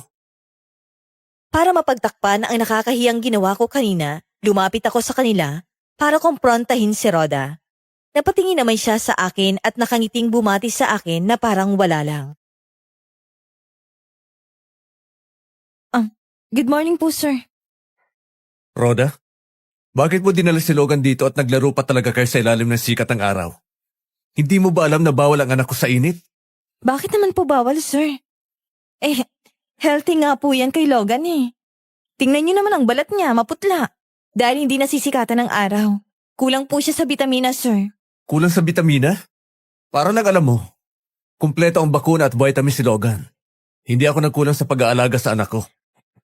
Speaker 3: Para mapagtakpan ang nakakahiyang ginawa ko kanina, lumapit ako sa kanila para kumprontahin si Rhoda. Napatingin naman siya sa akin at nakangiting bumati sa akin na parang wala lang.
Speaker 4: Good morning po, sir.
Speaker 1: Rhoda, bakit mo dinala si Logan dito at naglaro pa talaga kayo sa ilalim ng sikat ng araw? Hindi mo ba alam na bawal ang anak ko sa init?
Speaker 4: Bakit naman po bawal, sir? Healthy nga po yan kay Logan eh. Tingnan niyo naman ang balat niya, maputla. Dahil hindi nasisikatan ng araw. Kulang po siya sa bitamina, sir.
Speaker 1: Kulang sa bitamina? Para lang alam mo, kumpleto ang bakuna at vitamin si Logan. Hindi ako nagkulang sa pag-aalaga sa anak ko.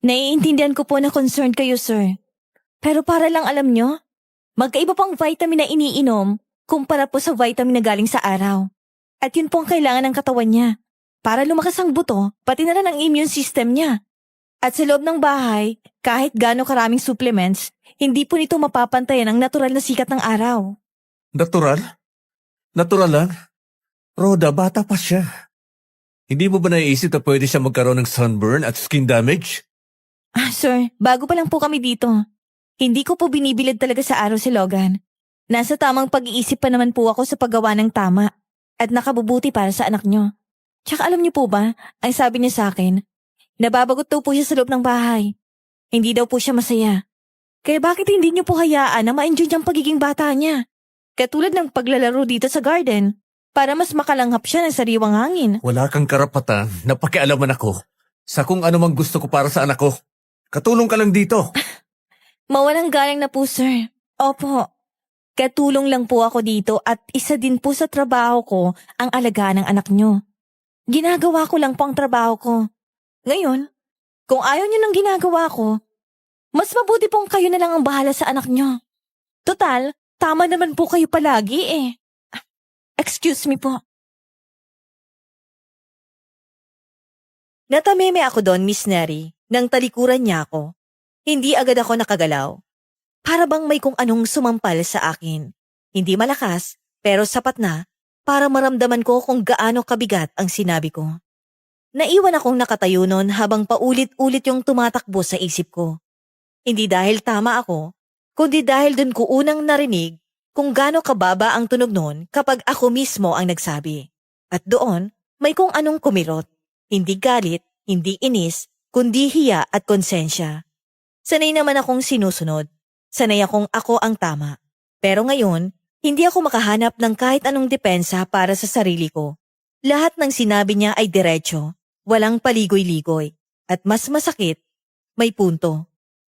Speaker 3: Naiintindihan ko po na concerned kayo, sir. Pero para lang alam nyo, magkaiba pang vitamin na iniinom kumpara po sa vitamin na galing sa araw. At yun po ang kailangan ng katawan niya. Para lumakas ang buto, pati na rin ang immune system niya. At sa loob ng bahay, kahit gaano karaming supplements, hindi po nito mapapantayan ang natural na sikat ng araw.
Speaker 1: Natural? Natural lang? Rhoda, bata pa siya. Hindi mo ba naiisip na pwede siya magkaroon ng sunburn at skin damage?
Speaker 3: Sir, bago pa lang po kami dito. Hindi ko po binibilad talaga sa araw si Logan. Nasa tamang pag-iisip pa naman po ako sa paggawa ng tama at nakabubuti para sa anak nyo. Tsaka alam niyo po ba, ang sabi niya sa akin, nababagot daw po siya sa loob ng bahay. Hindi daw po siya masaya. Kaya bakit hindi niyo po hayaan na ma-enjoy niyang pagiging bata niya? Katulad ng paglalaro dito sa garden, para mas makalanghap siya ng sariwang hangin.
Speaker 1: Wala kang karapatan na pakialaman ako sa kung ano mang gusto ko para sa anak ko. Katulong ka lang dito.
Speaker 3: Mawalang galang na po, sir. Opo. Katulong lang po ako dito at isa din po sa trabaho ko ang alagaan ng anak nyo. Ginagawa ko lang po ang trabaho ko. Ngayon, kung ayaw nyo ng ginagawa ko, mas mabuti pong kayo na lang ang bahala sa anak nyo. Total, tama naman po kayo palagi eh. Excuse me po. Natameme ako doon, Miss Neri, nang talikuran niya ako. Hindi agad ako nakagalaw. Para bang may kung anong sumampal sa akin. Hindi malakas, pero sapat na para maramdaman ko kung gaano kabigat ang sinabi ko. Naiwan akong nakatayo noon habang paulit-ulit yung tumatakbo sa isip ko. Hindi dahil tama ako, kundi dahil dun ko unang narinig kung gaano kababa ang tunog noon kapag ako mismo ang nagsabi. At doon, may kung anong kumirot. Hindi galit, hindi inis, kundi hiya at konsensya. Sanay naman akong sinusunod. Sanay akong ako ang tama. Pero ngayon, hindi ako makahanap ng kahit anong depensa para sa sarili ko. Lahat ng sinabi niya ay diretso, walang paligoy-ligoy. At mas masakit, may punto.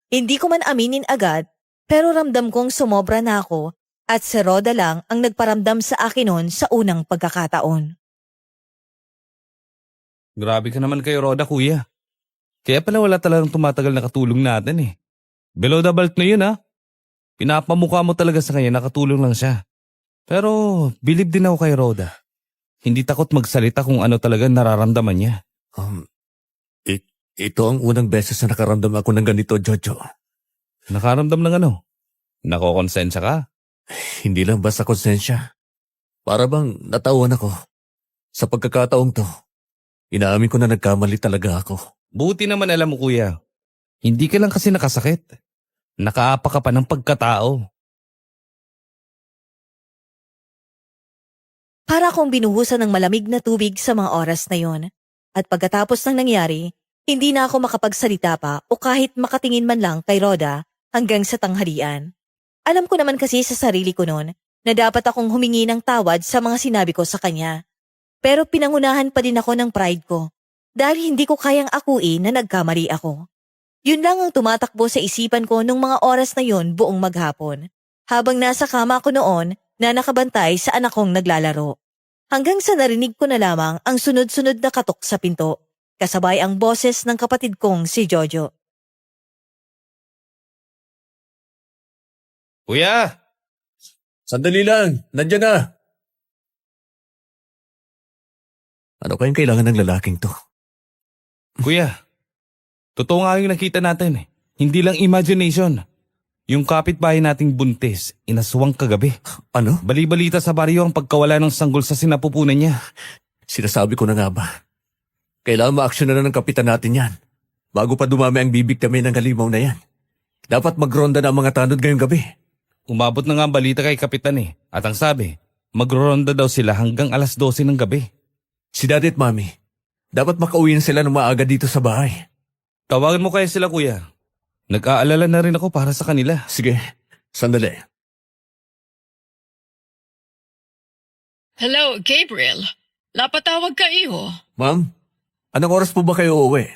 Speaker 3: Hindi ko man aminin agad, pero ramdam kong sumobra na ako At si Roda lang ang nagparamdam sa akin noon sa unang pagkakataon.
Speaker 2: Grabe ka naman kay Roda, kuya. Kaya pala wala talagang tumatagal na katulong natin eh. Below the belt na yun ha. Pinapamukha mo talaga sa kanya, nakatulong lang siya. Pero bilib din ako kay Roda. Hindi takot magsalita kung ano talaga nararamdaman niya.
Speaker 1: Ito ang unang beses na nakaramdam ako ng ganito, Jojo.
Speaker 2: Nakaramdam ng ano? Nakokonsensya ka?
Speaker 1: Hindi lang basta konsensya. Para bang natawan ako. Sa pagkakataong to, inaamin ko na nagkamali talaga ako.
Speaker 2: Buti naman alam mo kuya. Hindi ka lang kasi nakasakit. Nakaapa ka pa ng pagkatao.
Speaker 3: Para akong binuhusan ng malamig na tubig sa mga oras na yon. At pagkatapos ng nangyari, hindi na ako makapagsalita pa o kahit makatingin man lang kay Roda hanggang sa tanghalian. Alam ko naman kasi sa sarili ko noon na dapat akong humingi ng tawad sa mga sinabi ko sa kanya. Pero pinangunahan pa din ako ng pride ko dahil hindi ko kayang akuin na nagkamali ako. Yun lang ang tumatakbo sa isipan ko nung mga oras na yon buong maghapon. Habang nasa kama ko noon na nakabantay sa anak kong naglalaro. Hanggang sa narinig ko na lamang ang sunod-sunod na katok sa pinto, kasabay ang boses ng kapatid kong si Jojo.
Speaker 2: Kuya!
Speaker 1: Sandali lang, nandiyan na. Ano kayang kailangan ng lalaking to?
Speaker 2: Kuya! Totoo nga yung nakita natin eh. Hindi lang imagination. Yung kapitbahay nating buntis, inaswang kagabi.
Speaker 1: Ano?
Speaker 2: Bali-balita sa baryo ang pagkawala ng sanggol sa sinapupunan niya.
Speaker 1: Sinasabi ko na nga ba? Kailangan ma-action na ng kapitan natin yan. Bago pa dumami ang bibigtami ng halimaw na yan. Dapat magronda na ang mga tanod ngayong gabi.
Speaker 2: Umabot na nga ang balita kay kapitan eh. At ang sabi, magronda daw sila hanggang alas 12 ng gabi.
Speaker 1: Si Daddy at Mami, dapat makauwi na sila ng maaga dito sa bahay.
Speaker 2: Tawagan mo kaya sila kuya. Nag-aalala na rin ako para sa kanila.
Speaker 1: Sige, sandali.
Speaker 7: Hello, Gabriel. Napatawag ka, iho.
Speaker 1: Ma'am, anong oras po ba kayo uuwi?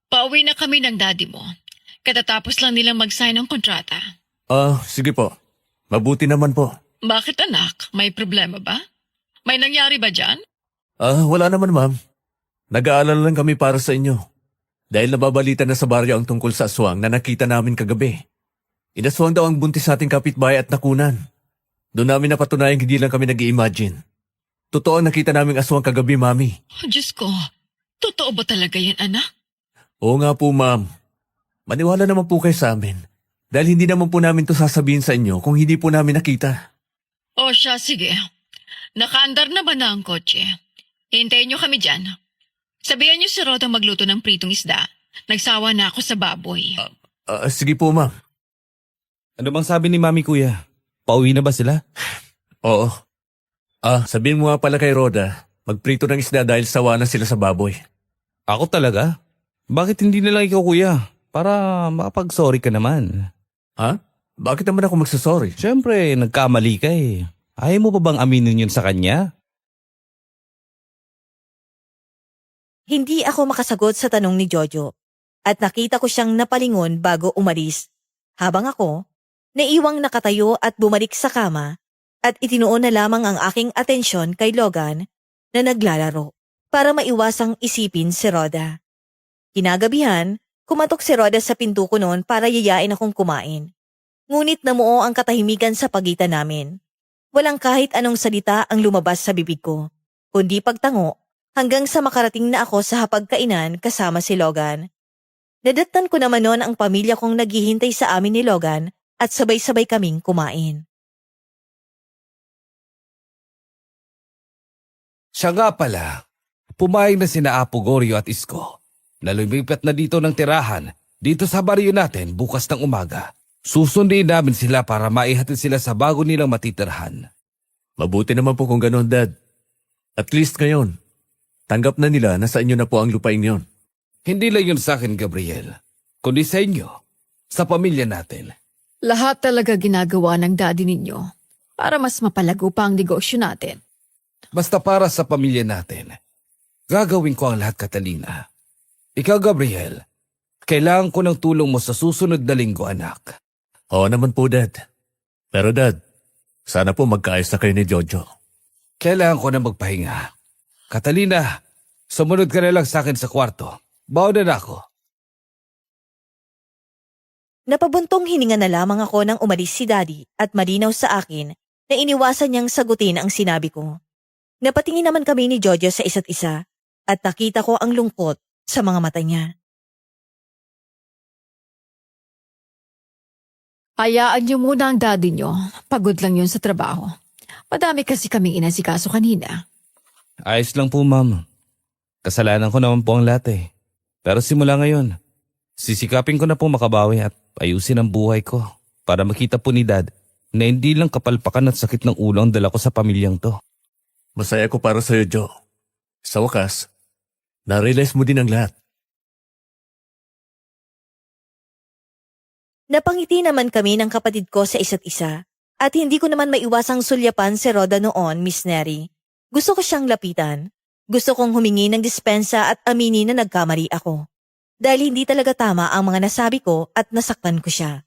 Speaker 7: Pauwi na kami ng daddy mo. Katatapos lang nilang mag-sign ng kontrata.
Speaker 1: Sige po. Mabuti naman po.
Speaker 7: Bakit anak? May problema ba? May nangyari ba dyan?
Speaker 1: Wala naman ma'am. Nag-aalala lang kami para sa inyo. Dahil nababalita na sa baryo ang tungkol sa aswang na nakita namin kagabi. Inaswang daw ang buntis nating kapitbahay at nakunan. Doon namin napatunayang hindi lang kami nag-i-imagine. Totoo ang nakita naming aswang kagabi, Mami.
Speaker 7: Oh, Diyos ko, totoo ba talaga yan, anak?
Speaker 1: Oo nga po, ma'am. Maniwala naman po kayo sa amin. Dahil hindi naman po namin to sasabihin sa inyo kung hindi po namin nakita.
Speaker 7: O siya, sige. Nakaandar na ba na ang kotse? Hintayin niyo kami dyan. Sabihan niyo si Roda magluto ng pritong isda. Nagsawa na ako sa baboy.
Speaker 1: Sige po, ma'am.
Speaker 2: Ano bang sabi ni mami kuya? Pauwi na ba sila?
Speaker 1: Oo. Sabihin mo nga pala kay Roda, magprito ng isda dahil sawa na sila sa baboy.
Speaker 2: Ako talaga? Bakit hindi na lang ikaw kuya? Para makapag-sorry ka naman.
Speaker 1: Ha? Bakit naman ako magsasorry?
Speaker 2: Siyempre, nagkamali ka eh. Ayaw mo pa bang aminin yun sa kanya?
Speaker 3: Hindi ako makasagot sa tanong ni Jojo at nakita ko siyang napalingon bago umalis. Habang ako, naiwang nakatayo at bumalik sa kama at itinuon na lamang ang aking atensyon kay Logan na naglalaro para maiwasang isipin si Roda. Kinagabihan, kumatok si Roda sa pinto ko noon para yayain akong kumain. Ngunit namuo ang katahimikan sa pagitan namin. Walang kahit anong salita ang lumabas sa bibig ko, kundi pagtango hanggang sa makarating na ako sa hapagkainan kasama si Logan. Nadatnan ko naman noon ang pamilya kong naghihintay sa amin ni Logan at sabay-sabay kaming kumain.
Speaker 2: Siya nga pala, pumayag na sina Apo Goryo at Isko na lumipat na dito ng tirahan dito sa baryo natin bukas ng umaga. Susundin namin sila para maihatid sila sa bago nilang matitirhan.
Speaker 1: Mabuti naman po kung gano'n, Dad. At least ngayon, tanggap na nila na sa inyo na po ang lupain yon.
Speaker 2: Hindi lang yun sa akin, Gabriel, kundi sa inyo, sa pamilya natin.
Speaker 4: Lahat talaga ginagawa ng daddy ninyo para mas mapalago pa ang negosyo natin.
Speaker 2: Basta para sa pamilya natin, gagawin ko ang lahat, Catalina. Ikaw, Gabriel, kailangan ko ng tulong mo sa susunod na linggo, anak.
Speaker 1: Oo naman po, Dad. Pero Dad, Sana po magkaayos na kayo ni Jojo.
Speaker 2: Kailangan ko na magpahinga. Catalina, sumunod ka na lang sa akin sa kwarto. Baon na ako.
Speaker 3: Napabuntong hininga na lamang ako nang umalis si Daddy at malinaw sa akin na iniwasan niyang sagutin ang sinabi ko. Napatingin naman kami ni Jojo sa isa't isa at nakita ko ang lungkot sa mga mata niya.
Speaker 4: Hayaan niyo muna ang daddy niyo. Pagod lang yun sa trabaho. Madami kasi kaming inasikaso kanina.
Speaker 2: Ayos lang po, ma'am. Kasalanan ko naman po ang lahat eh. Pero simula ngayon, sisikapin ko na po makabawi at ayusin ang buhay ko para makita po ni Dad na hindi lang kapalpakan at sakit ng ulo ang dala ko sa pamilyang to.
Speaker 1: Masaya ko para sa'yo, Jo. Sa wakas, na-realize mo din ang lahat.
Speaker 3: Napangiti naman kami ng kapatid ko sa isa't isa at hindi ko naman maiwasang sulyapan si Roda noon, Miss Neri. Gusto ko siyang lapitan. Gusto kong humingi ng dispensa at aminin na nagkamali ako. Dahil hindi talaga tama ang mga nasabi ko at nasaktan ko siya.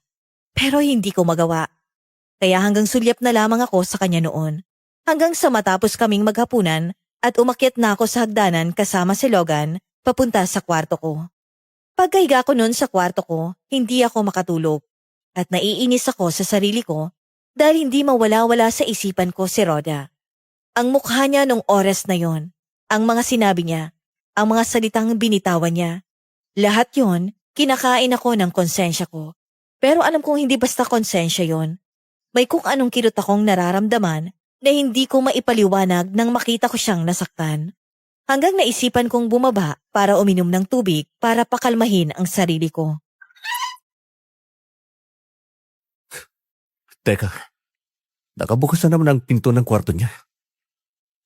Speaker 3: Pero hindi ko magawa. Kaya hanggang sulyap na lamang ako sa kanya noon. Hanggang sa matapos kaming maghapunan at umakyat na ako sa hagdanan kasama si Logan papunta sa kwarto ko. Pagkahiga ko noon sa kwarto ko, hindi ako makatulog. At naiinis ako sa sarili ko dahil hindi mawala-wala sa isipan ko si Roda. Ang mukha niya nung oras na yon, ang mga sinabi niya, ang mga salitang binitawan niya. Lahat yon, kinakain ako ng konsensya ko. Pero alam kong hindi basta konsensya yon. May kung anong kirot akong nararamdaman na hindi ko maipaliwanag nang makita ko siyang nasaktan. Hanggang naisipan kong bumaba para uminom ng tubig para pakalmahin ang sarili ko.
Speaker 1: Teka, nakabukas na naman ang pinto ng kwarto niya.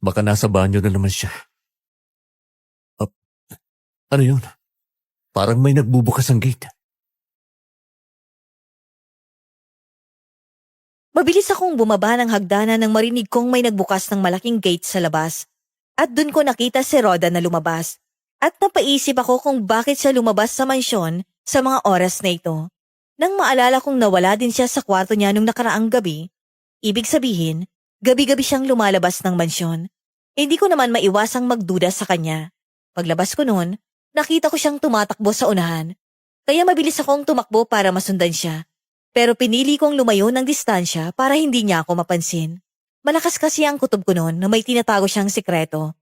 Speaker 1: Baka nasa banyo na naman siya. Ano yun? Parang may nagbubukas ang gate.
Speaker 3: Mabilis akong bumaba ng hagdanan nang marinig kong may nagbukas ng malaking gate sa labas. At dun ko nakita si Roda na lumabas. At napaisip ako kung bakit siya lumabas sa mansyon sa mga oras na ito. Nang maalala kong nawala din siya sa kwarto niya nung nakaraang gabi, ibig sabihin, gabi-gabi siyang lumalabas ng mansyon. Hindi ko naman maiwasang magduda sa kanya. Paglabas ko noon, nakita ko siyang tumatakbo sa unahan. Kaya mabilis akong tumakbo para masundan siya. Pero pinili kong lumayo ng distansya para hindi niya ako mapansin. Malakas kasi ang kutob ko noon na may tinatago siyang sikreto.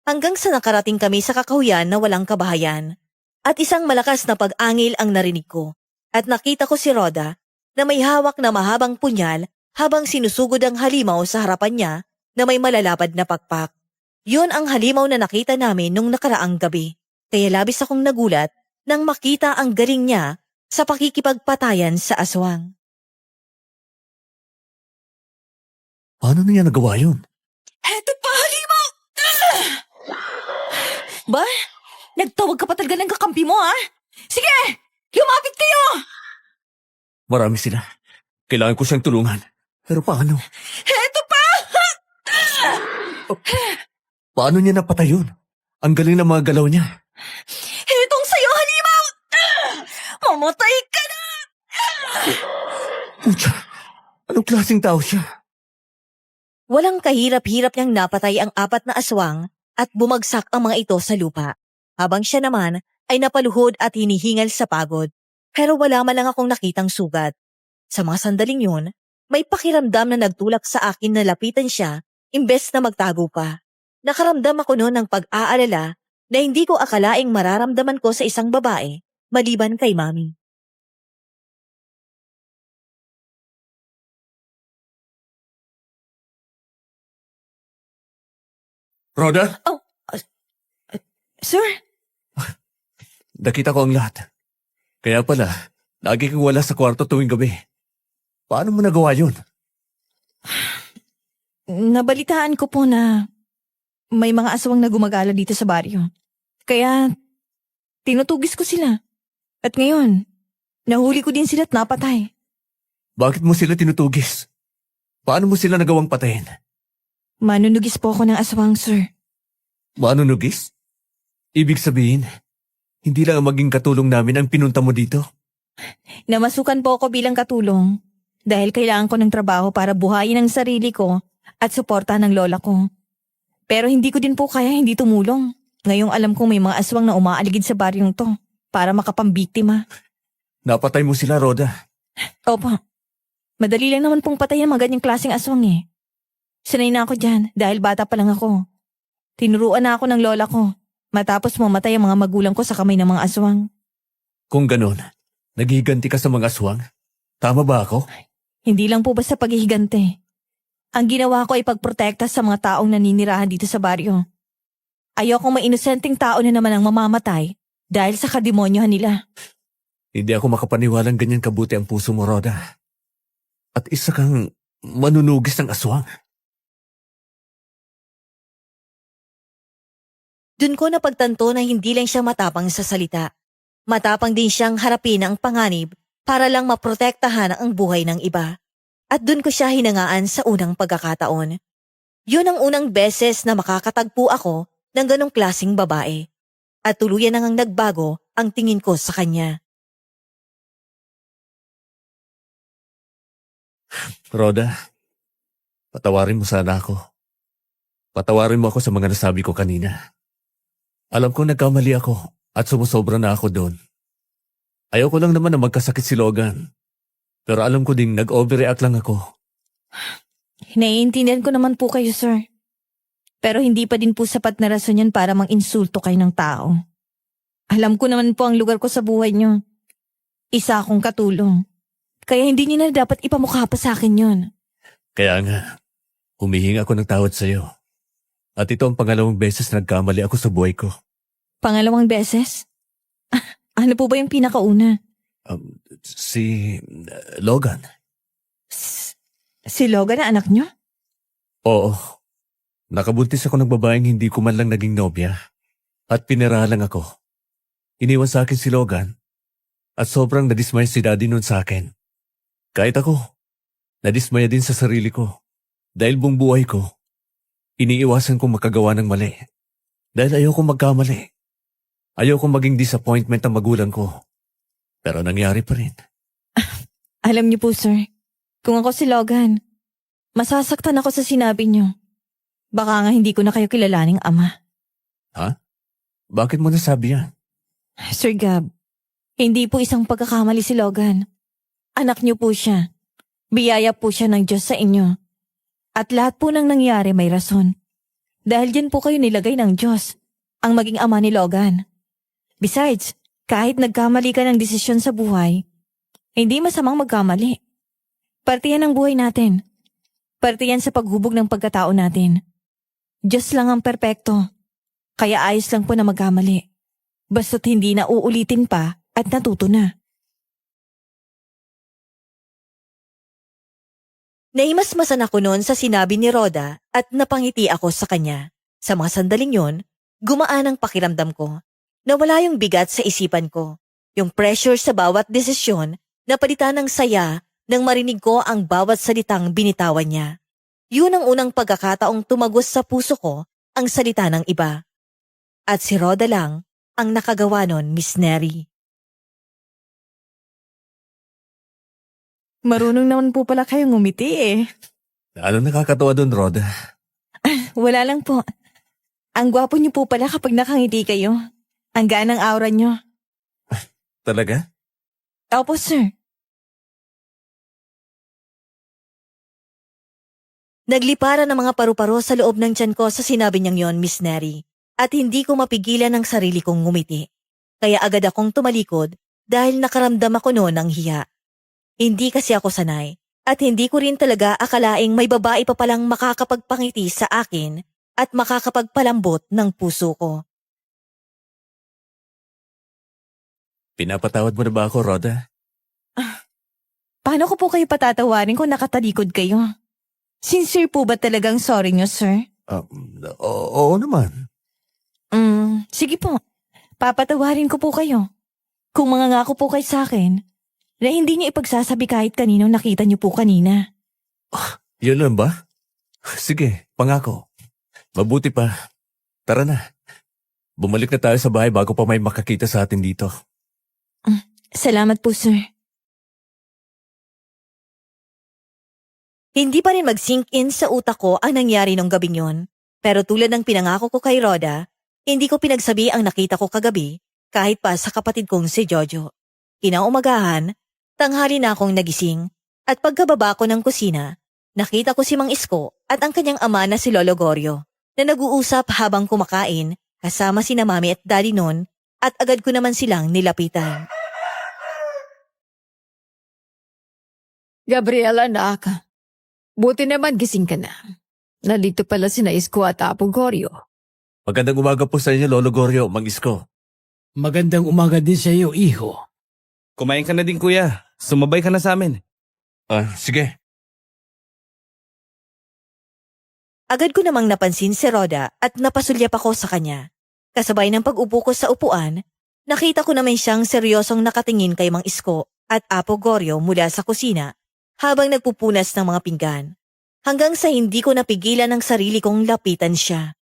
Speaker 3: Hanggang sa nakarating kami sa kakahuyan na walang kabahayan. At isang malakas na pag-angil ang narinig ko. At nakita ko si Roda na may hawak na mahabang punyal habang sinusugod ang halimaw sa harapan niya na may malalapad na pakpak. Yun ang halimaw na nakita namin nung nakaraang gabi. Kaya labis akong nagulat nang makita ang galing niya sa pakikipagpatayan sa aswang.
Speaker 1: Paano niya nagawa yun?
Speaker 5: Heto pa, halimaw! Ba? Nagtawag ka pa talaga ng kakampi mo, ha? Sige! Lumapit kayo!
Speaker 1: Marami sila. Kailangan ko siyang tulungan. Pero paano?
Speaker 5: Heto pa!
Speaker 1: Paano niya napatay yun? Ang galing ng mga galaw niya.
Speaker 5: Hetong sa'yo, halimaw! Mamatay ka na!
Speaker 1: Pucha, anong klaseng tao siya?
Speaker 3: Walang kahirap-hirap niyang napatay ang 4 na aswang at bumagsak ang mga ito sa lupa. Habang siya naman ay napaluhod at hinihingal sa pagod. Pero wala man lang akong nakitang sugat. Sa mga sandaling yun, may pakiramdam na nagtulak sa akin na lapitan siya imbes na magtago pa. Nakaramdam ako noon ng pag-aalala na hindi ko akalaing mararamdaman ko sa isang babae maliban kay Mami.
Speaker 1: Roda,
Speaker 3: Sir?
Speaker 1: nakita ko ang lahat. Kaya pala, lagi kang wala sa kwarto tuwing gabi. Paano mo nagawa yun?
Speaker 5: Nabalitaan ko po na may mga aswang na gumagala dito sa baryo. Kaya tinutugis ko sila. At ngayon, nahuli ko din sila at napatay.
Speaker 1: Bakit mo sila tinutugis? Paano mo sila nagawang patayin?
Speaker 5: Manunugis po ako ng aswang, sir.
Speaker 1: Manunugis? Ibig sabihin, hindi lang ang maging katulong namin ang pinunta mo dito.
Speaker 5: Namasukan po ako bilang katulong.
Speaker 3: dahil kailangan ko ng trabaho para buhayin ang sarili ko at suportahan ng lola ko. Pero hindi ko din po kaya hindi tumulong. Ngayong alam kong may mga aswang na umaaligid sa baryong to para makapambiktima.
Speaker 1: Napatay mo sila, Rhoda.
Speaker 3: Opo. Madali lang naman pong patayin mga ganyang klaseng aswang eh. Sanay na ako dyan dahil bata pa lang ako. Tinuruan na ako ng lola ko matapos mamatay ang mga magulang ko sa kamay ng mga aswang.
Speaker 1: Kung ganon, naghiganti ka sa mga aswang? Tama ba ako?
Speaker 3: Hindi lang po basta paghihigante. Ang ginawa ko ay pagprotekta sa mga taong naninirahan dito sa baryo. Ayokong may inosenteng tao na naman ang mamamatay dahil sa kademonyohan nila.
Speaker 1: Hindi ako makapaniwalang ganyan kabuti ang puso mo, Rhoda. At isa kang manunugis ng aswang.
Speaker 3: Doon ko napagtanto na hindi lang siya matapang sa salita. Matapang din siyang harapin ang panganib para lang maprotektahan ang buhay ng iba. At doon ko siya hinangaan sa unang pagkakataon. Yun ang unang beses na makakatagpo ako ng ganong klasing babae. At tuluyan nang nagbago ang tingin ko sa kanya.
Speaker 1: Rhoda, patawarin mo sana ako. Patawarin mo ako sa mga nasabi ko kanina. Alam ko nagkamali ako at sumusobra na ako doon. Ayaw ko lang naman na magkasakit si Logan. Pero alam ko ding nag-overreact lang ako.
Speaker 3: Naiintindihan ko naman po kayo, sir. Pero hindi pa din po sapat na rason yan para mang-insulto kayo ng tao. Alam ko naman po ang lugar ko sa buhay niyo. Isa akong katulong. Kaya hindi niyo na dapat ipamukha pa sa akin yun.
Speaker 1: Kaya nga, humihingi ako ng tawad sa'yo. At ito ang pangalawang beses na nagkamali ako sa buhay ko.
Speaker 3: Pangalawang beses? Ano po ba yung pinakauna?
Speaker 1: Si Logan.
Speaker 3: Si Logan na anak niyo?
Speaker 1: Oo. Nakabuntis ako ng babaeng hindi ko man lang naging nobya. At pinirahalang ako. Iniwan sa akin si Logan. At sobrang nadismaya si Daddy nun sa akin. Kahit ako, nadismaya din sa sarili ko. Dahil buong buhay ko, iniiwasan kong makagawa ng mali. Dahil ayokong magkamali. Ayokong maging disappointment ang magulang ko. Pero nangyari pa rin.
Speaker 3: Alam niyo po, sir. Kung ako si Logan, masasaktan ako sa sinabi niyo. Baka nga hindi ko na kayo kilalaning ama.
Speaker 1: Ha? Bakit mo nasabi yan?
Speaker 3: Sir Gab, hindi po isang pagkakamali si Logan. Anak niyo po siya. Biyaya po siya ng Diyos sa inyo. At lahat po ng nangyari may rason. Dahil dyan po kayo nilagay ng Diyos, ang maging ama ni Logan. Besides, kahit nagkamali ka ng desisyon sa buhay, hindi masamang magkamali. Parte yan ng buhay natin. Parte yan sa paghubog ng pagkatao natin. Diyos lang ang perpekto. Kaya ayos lang po na magkamali. Basta't hindi na uulitin pa at natuto na. Naimasmasan ako noon sa sinabi ni Rhoda at napangiti ako sa kanya. Sa mga sandaling yon, gumaan ang pakiramdam ko. Nawala yung bigat sa isipan ko. Yung pressure sa bawat desisyon na palitan ng saya nang marinig ko ang bawat salitang binitawan niya. Yun ang unang pagkakataong tumagos sa puso ko ang salita ng iba. At si Rhoda lang ang nakagawa nun, Miss Neri. Marunong naman po pala kayong ngumiti eh.
Speaker 1: Ano nakakatawa doon, Rhoda?
Speaker 3: Wala lang po. Ang gwapo niyo po pala kapag nakangiti kayo. Ang gaan ng aura niyo.
Speaker 1: Talaga?
Speaker 3: Opo, sir. Nagliparan ang mga paru-paro sa loob ng tiyan ko sa sinabi niyang yon, Miss Neri. At hindi ko mapigilan ang sarili kong ngumiti. Kaya agad akong tumalikod dahil nakaramdam ako noon ng hiya. Hindi kasi ako sanay at hindi ko rin talaga akalaing may babae pa palang makakapagpangiti sa akin at makakapagpalambot ng puso ko.
Speaker 1: Pinapatawad mo na ba ako, Rhoda?
Speaker 3: Paano ko po kayo patatawarin kung nakatalikod kayo? Sincere po ba talagang sorry niyo, sir?
Speaker 1: Oo naman.
Speaker 3: Sige po. Papatawarin ko po kayo. Kung mangangako po kayo sa akin, na hindi niyo ipagsasabi kahit kanino nakita niyo po kanina.
Speaker 1: Yun lang ba? Sige, pangako. Mabuti pa. Tara na. Bumalik na tayo sa bahay bago pa may makakita sa atin dito.
Speaker 3: Salamat po, sir. Hindi pa rin mag-sink in sa utak ko ang nangyari nung gabing yun. Pero tulad ng pinangako ko kay Rhoda, hindi ko pinagsabi ang nakita ko kagabi kahit pa sa kapatid kong si Jojo. Kinaumagahan, tanghali na akong nagising at pagkababa ko ng kusina, nakita ko si Mang Isko at ang kanyang ama na si Lolo Gorio na nag-uusap habang kumakain kasama sina Mami at Daddy noon at agad ko naman silang nilapitan.
Speaker 4: Gabriel, anak. Buti naman gising ka na. Nalito pala sina Isko at Apo Gorio.
Speaker 1: Magandang umaga po sa inyo, Lolo Gorio, Mang Isko.
Speaker 6: Magandang umaga din sa iyo, iho.
Speaker 2: Kumain ka na din kuya. Sumabay ka na sa amin.
Speaker 1: Sige.
Speaker 3: Agad ko namang napansin si Rhoda at napasulyap ako sa kanya. Kasabay ng pag-upo ko sa upuan, nakita ko naman siyang seryosong nakatingin kay Mang Isko at Apo Gorio mula sa kusina habang nagpupunas ng mga pinggan. Hanggang sa hindi ko napigilan ang sarili kong lapitan siya.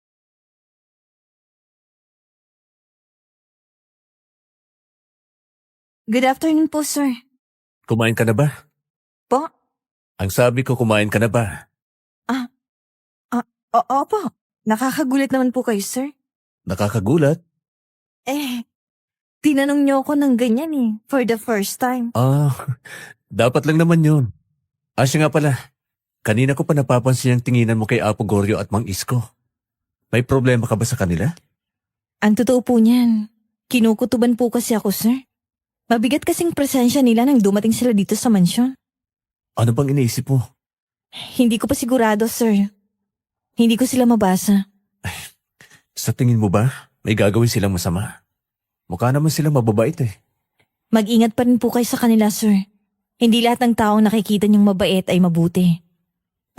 Speaker 8: Good afternoon po, sir.
Speaker 1: Kumain ka na ba?
Speaker 8: Po?
Speaker 1: Ang sabi ko, kumain ka na ba?
Speaker 8: Opo. Nakakagulat naman po kayo, sir.
Speaker 1: Nakakagulat?
Speaker 8: Tinanong niyo ako ng ganyan for the first time.
Speaker 1: Dapat lang naman yun. Siya nga pala. Kanina ko pa napapansin ang tinginan mo kay Apo Gorio at Mang Isko. May problema ka ba sa kanila?
Speaker 8: Ang totoo po niyan, kinukutuban po kasi ako, sir. Mabigat kasing presensya nila nang dumating sila dito sa mansyon.
Speaker 1: Ano bang iniisip mo?
Speaker 8: Hindi ko pa sigurado, sir. Hindi ko sila mabasa.
Speaker 1: Sa tingin mo ba, may gagawin silang masama? Mukha naman silang mababait eh.
Speaker 8: Mag-ingat pa rin po kayo sa kanila, sir. Hindi lahat ng taong nakikita niyong mabait ay mabuti.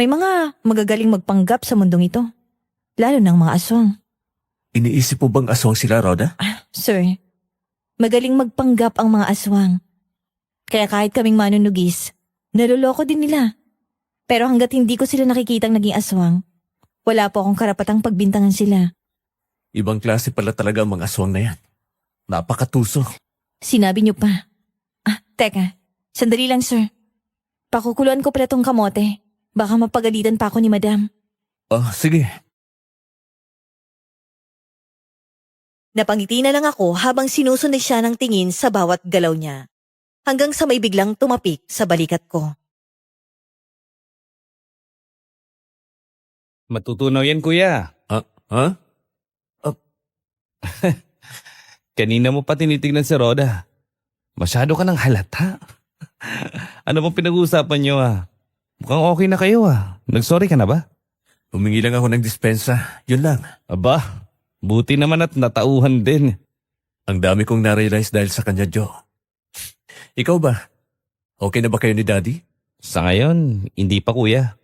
Speaker 8: May mga magagaling magpanggap sa mundong ito. Lalo ng mga aswang.
Speaker 1: Iniisip mo bang aswang sila, Rhoda?
Speaker 8: Sir, magaling magpanggap ang mga aswang. Kaya kahit kaming manunugis, naloloko din nila. Pero hanggat hindi ko sila nakikitang naging aswang, wala po akong karapatang pagbintangan sila.
Speaker 1: Ibang klase pala talaga ang mga aswang na yan. Napakatuso.
Speaker 8: Sinabi niyo pa. Teka, sandali lang, sir. Pakukuluan ko pala tong kamote. Baka mapagalitan pa ako ni madam.
Speaker 1: Sige.
Speaker 3: Napangiti na lang ako habang sinusunod siya ng tingin sa bawat galaw niya. Hanggang sa may biglang tumapik sa balikat ko.
Speaker 2: Matutunaw yan kuya.
Speaker 1: Ha?
Speaker 2: Kanina mo pa tinitignan si Rhoda. Masyado ka ng halata. Ano bang pinag-uusapan niyo Mukhang okay na kayo Nagsorry ka na ba?
Speaker 1: Humingi lang ako ng dispensa. Yun lang.
Speaker 2: Aba, buti naman at natauhan din.
Speaker 1: Ang dami kong na-realize dahil sa kanya, Joe. Ikaw ba? Okay na ba kayo ni Daddy?
Speaker 2: Sa ngayon, hindi pa kuya.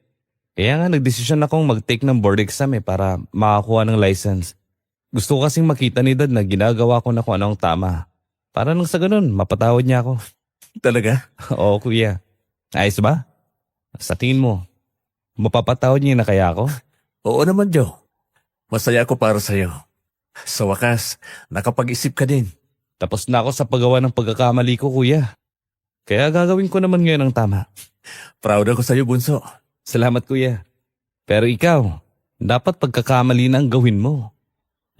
Speaker 2: Kaya nga nagdesisyon akong mag-take ng board exam para makakuha ng license. Gusto ko kasing makita ni Dad na ginagawa ko na kung anong tama. Para nang sa ganun, mapatawad niya ako.
Speaker 1: Talaga?
Speaker 2: Oo kuya. Ayos ba? Sa tingin mo, mapapatawad niya na kaya ako?
Speaker 1: Oo naman, Joe. Masaya ako para sa'yo. Sa wakas, nakapag-isip ka din.
Speaker 2: Tapos na ako sa paggawa ng pagkakamali ko kuya. Kaya gagawin ko naman ngayon ang tama.
Speaker 1: Proud ako sa'yo, Bunso.
Speaker 2: Salamat kuya. Pero ikaw, dapat pagkakamali na ang gawin mo.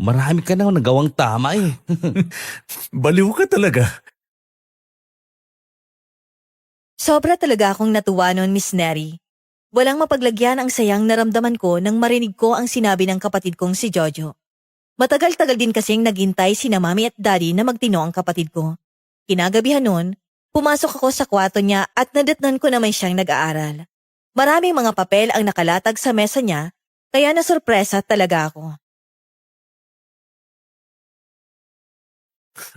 Speaker 2: Marami ka na nagawang tama
Speaker 1: Baliw ka talaga.
Speaker 3: Sobra talaga akong natuwa noon, Miss Neri. Walang mapaglagyan ang sayang naramdaman ko nang marinig ko ang sinabi ng kapatid kong si Jojo. Matagal-tagal din kasing naghintay sina Mami at Daddy na magtino ang kapatid ko. Kinagabihan noon, pumasok ako sa kwarto niya at nadatnan ko naman siyang nag-aaral. Maraming mga papel ang nakalatag sa mesa niya, kaya nasurpresa talaga ako.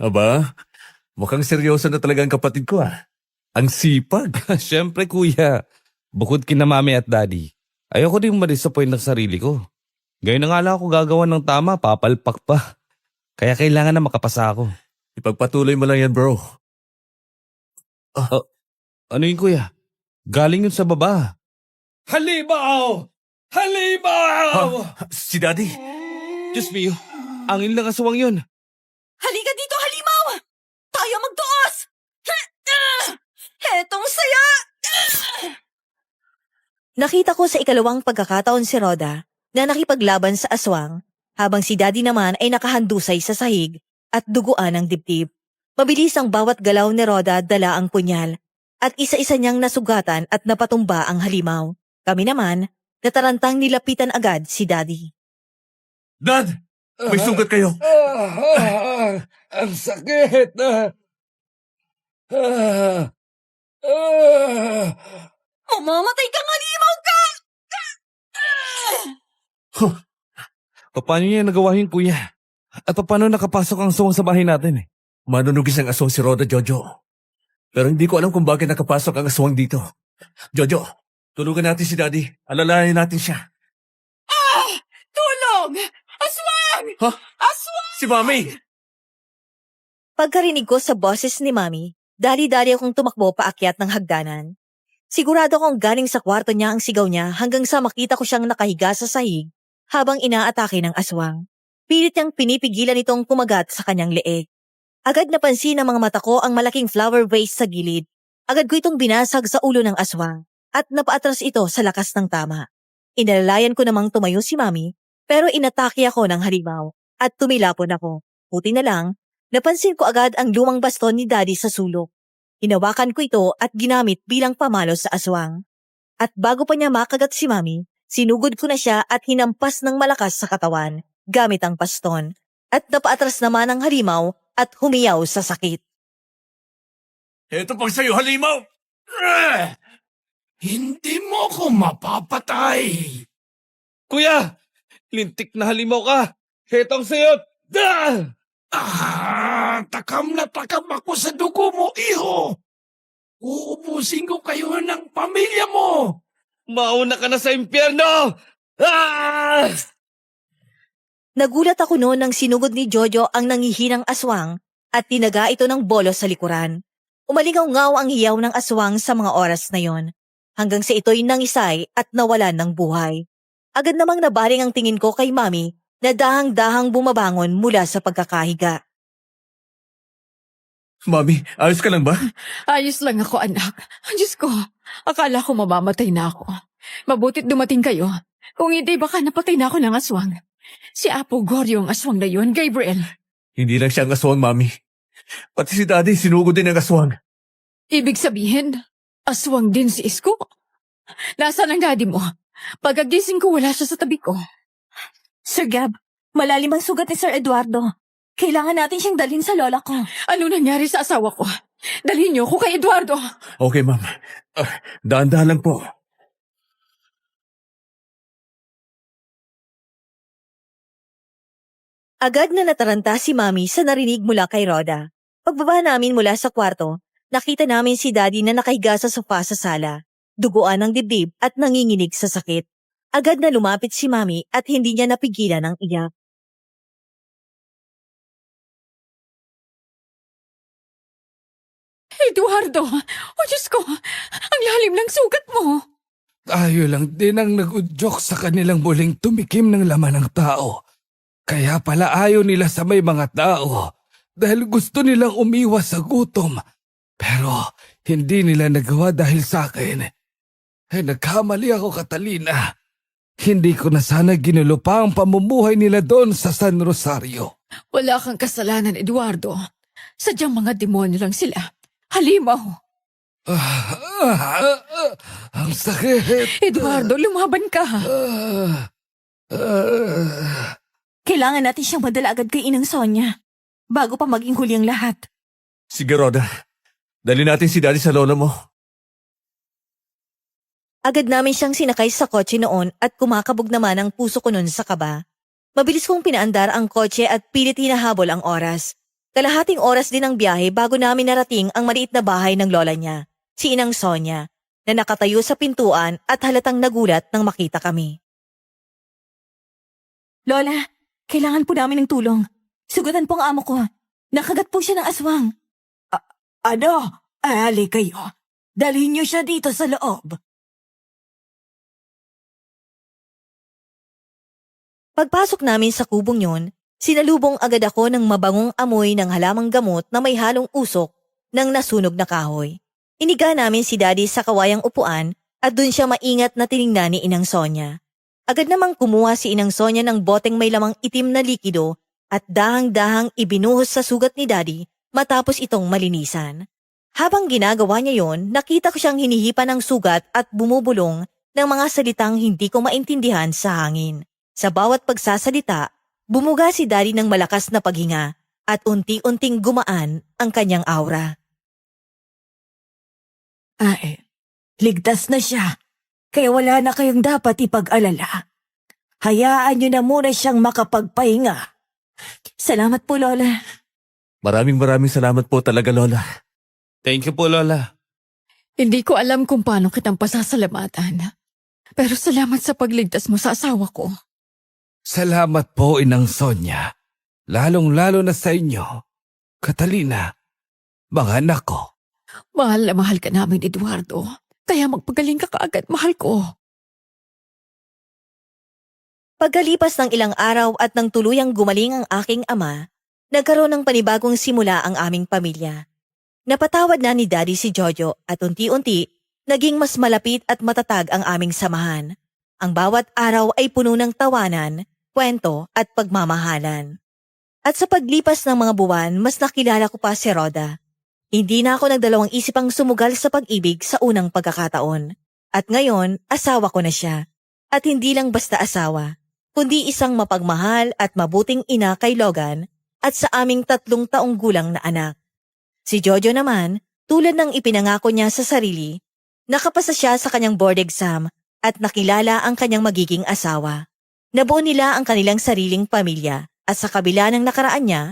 Speaker 1: Aba, mukhang seryoso na talaga ang kapatid ko Ang sipag.
Speaker 2: Siyempre kuya, bukod kina Mami at Daddy, ayoko din ma-disappoint ng sarili ko. Ngayon na nga lang ako gagawa ng tama, papalpak pa. Kaya kailangan na makapasa ako.
Speaker 1: Ipagpatuloy mo lang yan, bro.
Speaker 2: Ano yun kuya? Galing yun sa baba. Halimaw! Halimaw!
Speaker 1: Si Daddy?
Speaker 2: Diyos mio, angin lang aswang yun.
Speaker 3: Halika dito, halimaw! Tayo magtuos! Hetong saya! Nakita ko sa ikalawang pagkakataon si Rhoda na nakipaglaban sa aswang habang si Daddy naman ay nakahandusay sa sahig at duguan ng dibdib. Mabilis ang bawat galaw ni Rhoda dala ang punyal at isa-isa niyang nasugatan at napatumba ang halimaw. Kami naman, natarantang nilapitan agad si Daddy.
Speaker 1: Dad! May sugat kayo.
Speaker 2: Ang sakit!
Speaker 3: Mamamatay kang halimaw ka!
Speaker 2: Paano niya nagawa yun, kuya? At paano nakapasok ang aswang sa bahay natin?
Speaker 1: Manunugis ang aswang si Rhoda, Jojo. Pero hindi ko alam kung bakit nakapasok ang aswang dito. Jojo, tulungan natin si Daddy. Alalayan natin siya.
Speaker 4: Tulong! Aswang!
Speaker 1: Ha? Si Mami!
Speaker 3: Pagkarinig ko sa boses ni Mami, dali-dali akong tumakbo paakyat ng hagdanan. Sigurado kong galing sa kwarto niya ang sigaw niya hanggang sa makita ko siyang nakahiga sa sahig habang inaatake ng aswang. Pilit niyang pinipigilan itong kumagat sa kanyang leeg. Agad napansin ng mga mata ko ang malaking flower vase sa gilid. Agad ko itong binasag sa ulo ng aswang at napaatras ito sa lakas ng tama. Inalalayan ko namang tumayo si Mami pero inatake ako ng halimaw at tumilapon ako. Buti na lang, napansin ko agad ang lumang baston ni Daddy sa sulok. Hinawakan ko ito at ginamit bilang pamalo sa aswang. At bago pa niya makagat si Mami, sinugod ko na siya at hinampas ng malakas sa katawan gamit ang baston. At napaatras naman ang halimaw at humiyaw sa sakit.
Speaker 1: Ito pang sa'yo, halimaw!
Speaker 6: Hindi mo ko mapapatay.
Speaker 2: Kuya! Lintik na halimaw ka! Hetong sayot!
Speaker 6: Takam na takam ako sa dugo mo, iho. Uubusin ko kayo ng pamilya mo.
Speaker 2: Mauna ka na sa impyerno! Ah!
Speaker 3: Nagulat ako noon nang sinugod ni Jojo ang nangihinang aswang at tinaga ito ng bolo sa likuran. Umalingaw-ngaw ang hiyaw ng aswang sa mga oras na yon, hanggang sa ito'y nangisay at nawalan ng buhay. Agad namang nabaling ang tingin ko kay Mami na dahang-dahang bumabangon mula sa pagkakahiga.
Speaker 1: Mami, ayos ka lang ba?
Speaker 4: Ayos lang ako, anak. Diyos ko, akala ko mamamatay na ako. Mabutit dumating kayo. Kung hindi, baka napatay na ako ng aswang. Si Apo Goryo ang aswang na yun, Gabriel.
Speaker 1: Hindi lang siya ang aswang, Mami. Pati si Daddy, sinugod din ang aswang.
Speaker 4: Ibig sabihin, aswang din si Isko. Nasaan ang daddy mo? Pagagising ko, wala siya sa tabi ko.
Speaker 8: Sir Gab, malalim ang sugat ni Sir Eduardo. Kailangan natin siyang dalhin sa lola ko.
Speaker 4: Ano nangyari sa asawa ko? Dalhin niyo ko kay Eduardo.
Speaker 1: Okay, Ma'am. Dahan-dahan lang po.
Speaker 3: Agad na nataranta si Mami sa narinig mula kay Rhoda. Pagbaba namin mula sa kwarto, nakita namin si Daddy na nakahiga sa sofa sa sala, duguan ng dibdib at nanginginig sa sakit. Agad na lumapit si Mami at hindi niya napigilan ang iyak.
Speaker 4: Eduardo! O Diyos ko! Ang lalim ng sugat mo!
Speaker 2: Tayo lang din ang nag-udyok sa kanilang muling tumikim ng laman ng tao. Kaya pala ayaw nila sa may mga tao dahil gusto nilang umiwas sa gutom. Pero hindi nila nagawa dahil sa akin. Nagkamali ako, Catalina. Hindi ko na sana ginulo pa ang pamumuhay nila doon sa San Rosario.
Speaker 4: Wala kang kasalanan, Eduardo. Sadyang mga demonyo lang sila. Halimaw!
Speaker 2: Ang sakit.
Speaker 4: Eduardo, lumaban ka.
Speaker 8: Kailangan natin siyang madala agad kay Inang Sonia bago pa maging huli ang lahat.
Speaker 1: Sige, Rhoda. Dali natin si Daddy sa lola mo.
Speaker 3: Agad namin siyang sinakay sa kotse noon at kumakabog naman ang puso ko noon sa kaba. Mabilis kong pinaandar ang kotse at pilit hinahabol ang oras. Kalahating oras din ang biyahe bago namin narating ang maliit na bahay ng lola niya, si Inang Sonia, na nakatayo sa pintuan at halatang nagulat nang makita kami.
Speaker 8: Lola, kailangan po namin ng tulong. Sugatan po ang amo ko. Nakagat po siya ng aswang. Ano? Ali kayo. Dalhin niyo siya dito sa loob.
Speaker 3: Pagpasok namin sa kubong yon, sinalubong agad ako ng mabangong amoy ng halamang gamot na may halong usok ng nasunog na kahoy. Iniga namin si Daddy sa kawayang upuan
Speaker 8: At dun siya maingat na tiningnan ni Inang Sonia. Agad namang kumuha si Inang Sonia ng boteng may lamang itim na likido at dahang-dahang ibinuhos sa sugat ni Daddy matapos itong malinisan. Habang ginagawa niya yon, nakita ko siyang hinihipan ng sugat at bumubulong ng mga salitang hindi ko maintindihan sa hangin. Sa bawat pagsasalita, bumuga si Daddy ng malakas na paghinga at unti-unting gumaan ang kanyang aura.
Speaker 5: Ay, ligtas na siya. Kaya wala na kayong dapat ipag-alala. Hayaan niyo na muna siyang makapagpahinga.
Speaker 8: Salamat po, Lola.
Speaker 1: Maraming salamat po talaga, Lola.
Speaker 2: Thank you po, Lola.
Speaker 4: Hindi ko alam kung paano kitang pasasalamatan. Pero salamat sa pagligtas mo sa asawa ko.
Speaker 2: Salamat po, Inang Sonia. Lalong-lalo na sa inyo. Catalina, mga anak ko.
Speaker 4: Mahal na mahal ka namin, Eduardo. Kaya magpagaling ka kaagad, mahal ko.
Speaker 8: Pagkalipas ng ilang araw at nang tuluyang gumaling ang aking ama, nagkaroon ng panibagong simula ang aming pamilya. Napatawad na ni Daddy si Jojo at unti-unti, naging mas malapit at matatag ang aming samahan. Ang bawat araw ay puno ng tawanan, kwento at pagmamahalan. At sa paglipas ng mga buwan, mas nakilala ko pa si Roda. Hindi na ako nagdalawang isipang sumugal sa pag-ibig sa unang pagkakataon. At ngayon, asawa ko na siya. At hindi lang basta asawa, kundi isang mapagmahal at mabuting ina kay Logan at sa aming 3 taong gulang na anak. Si Jojo naman, tulad ng ipinangako niya sa sarili, nakapasa siya sa kanyang board exam at nakilala ang kanyang magiging asawa. Nabuo nila ang kanilang sariling pamilya at sa kabila ng nakaraan niya,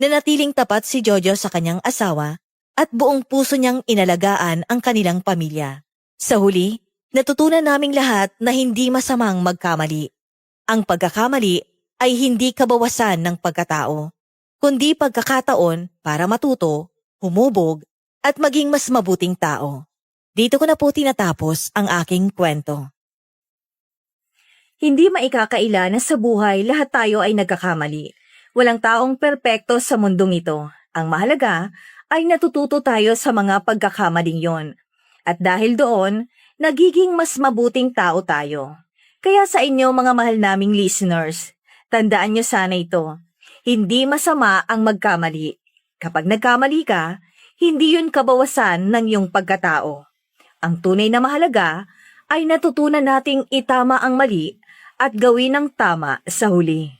Speaker 8: nanatiling tapat si Jojo sa kanyang asawa at buong puso niyang inalagaan ang kanilang pamilya. Sa huli, natutunan naming lahat na hindi masamang magkamali. Ang pagkakamali ay hindi kabawasan ng pagkatao, kundi pagkakataon para matuto, humubog, at maging mas mabuting tao. Dito ko na po tinatapos ang aking kwento.
Speaker 3: Hindi maikakaila na sa buhay lahat tayo ay nagkakamali. Walang taong perpekto sa mundong ito. Ang mahalaga ay natututo tayo sa mga pagkakamaling yon. At dahil doon, nagiging mas mabuting tao tayo. Kaya sa inyo mga mahal naming listeners, tandaan nyo sana ito. Hindi masama ang magkamali. Kapag nagkamali ka, hindi yun kabawasan ng iyong pagkatao. Ang tunay na mahalaga ay natutunan nating itama ang mali at gawin ang tama sa huli.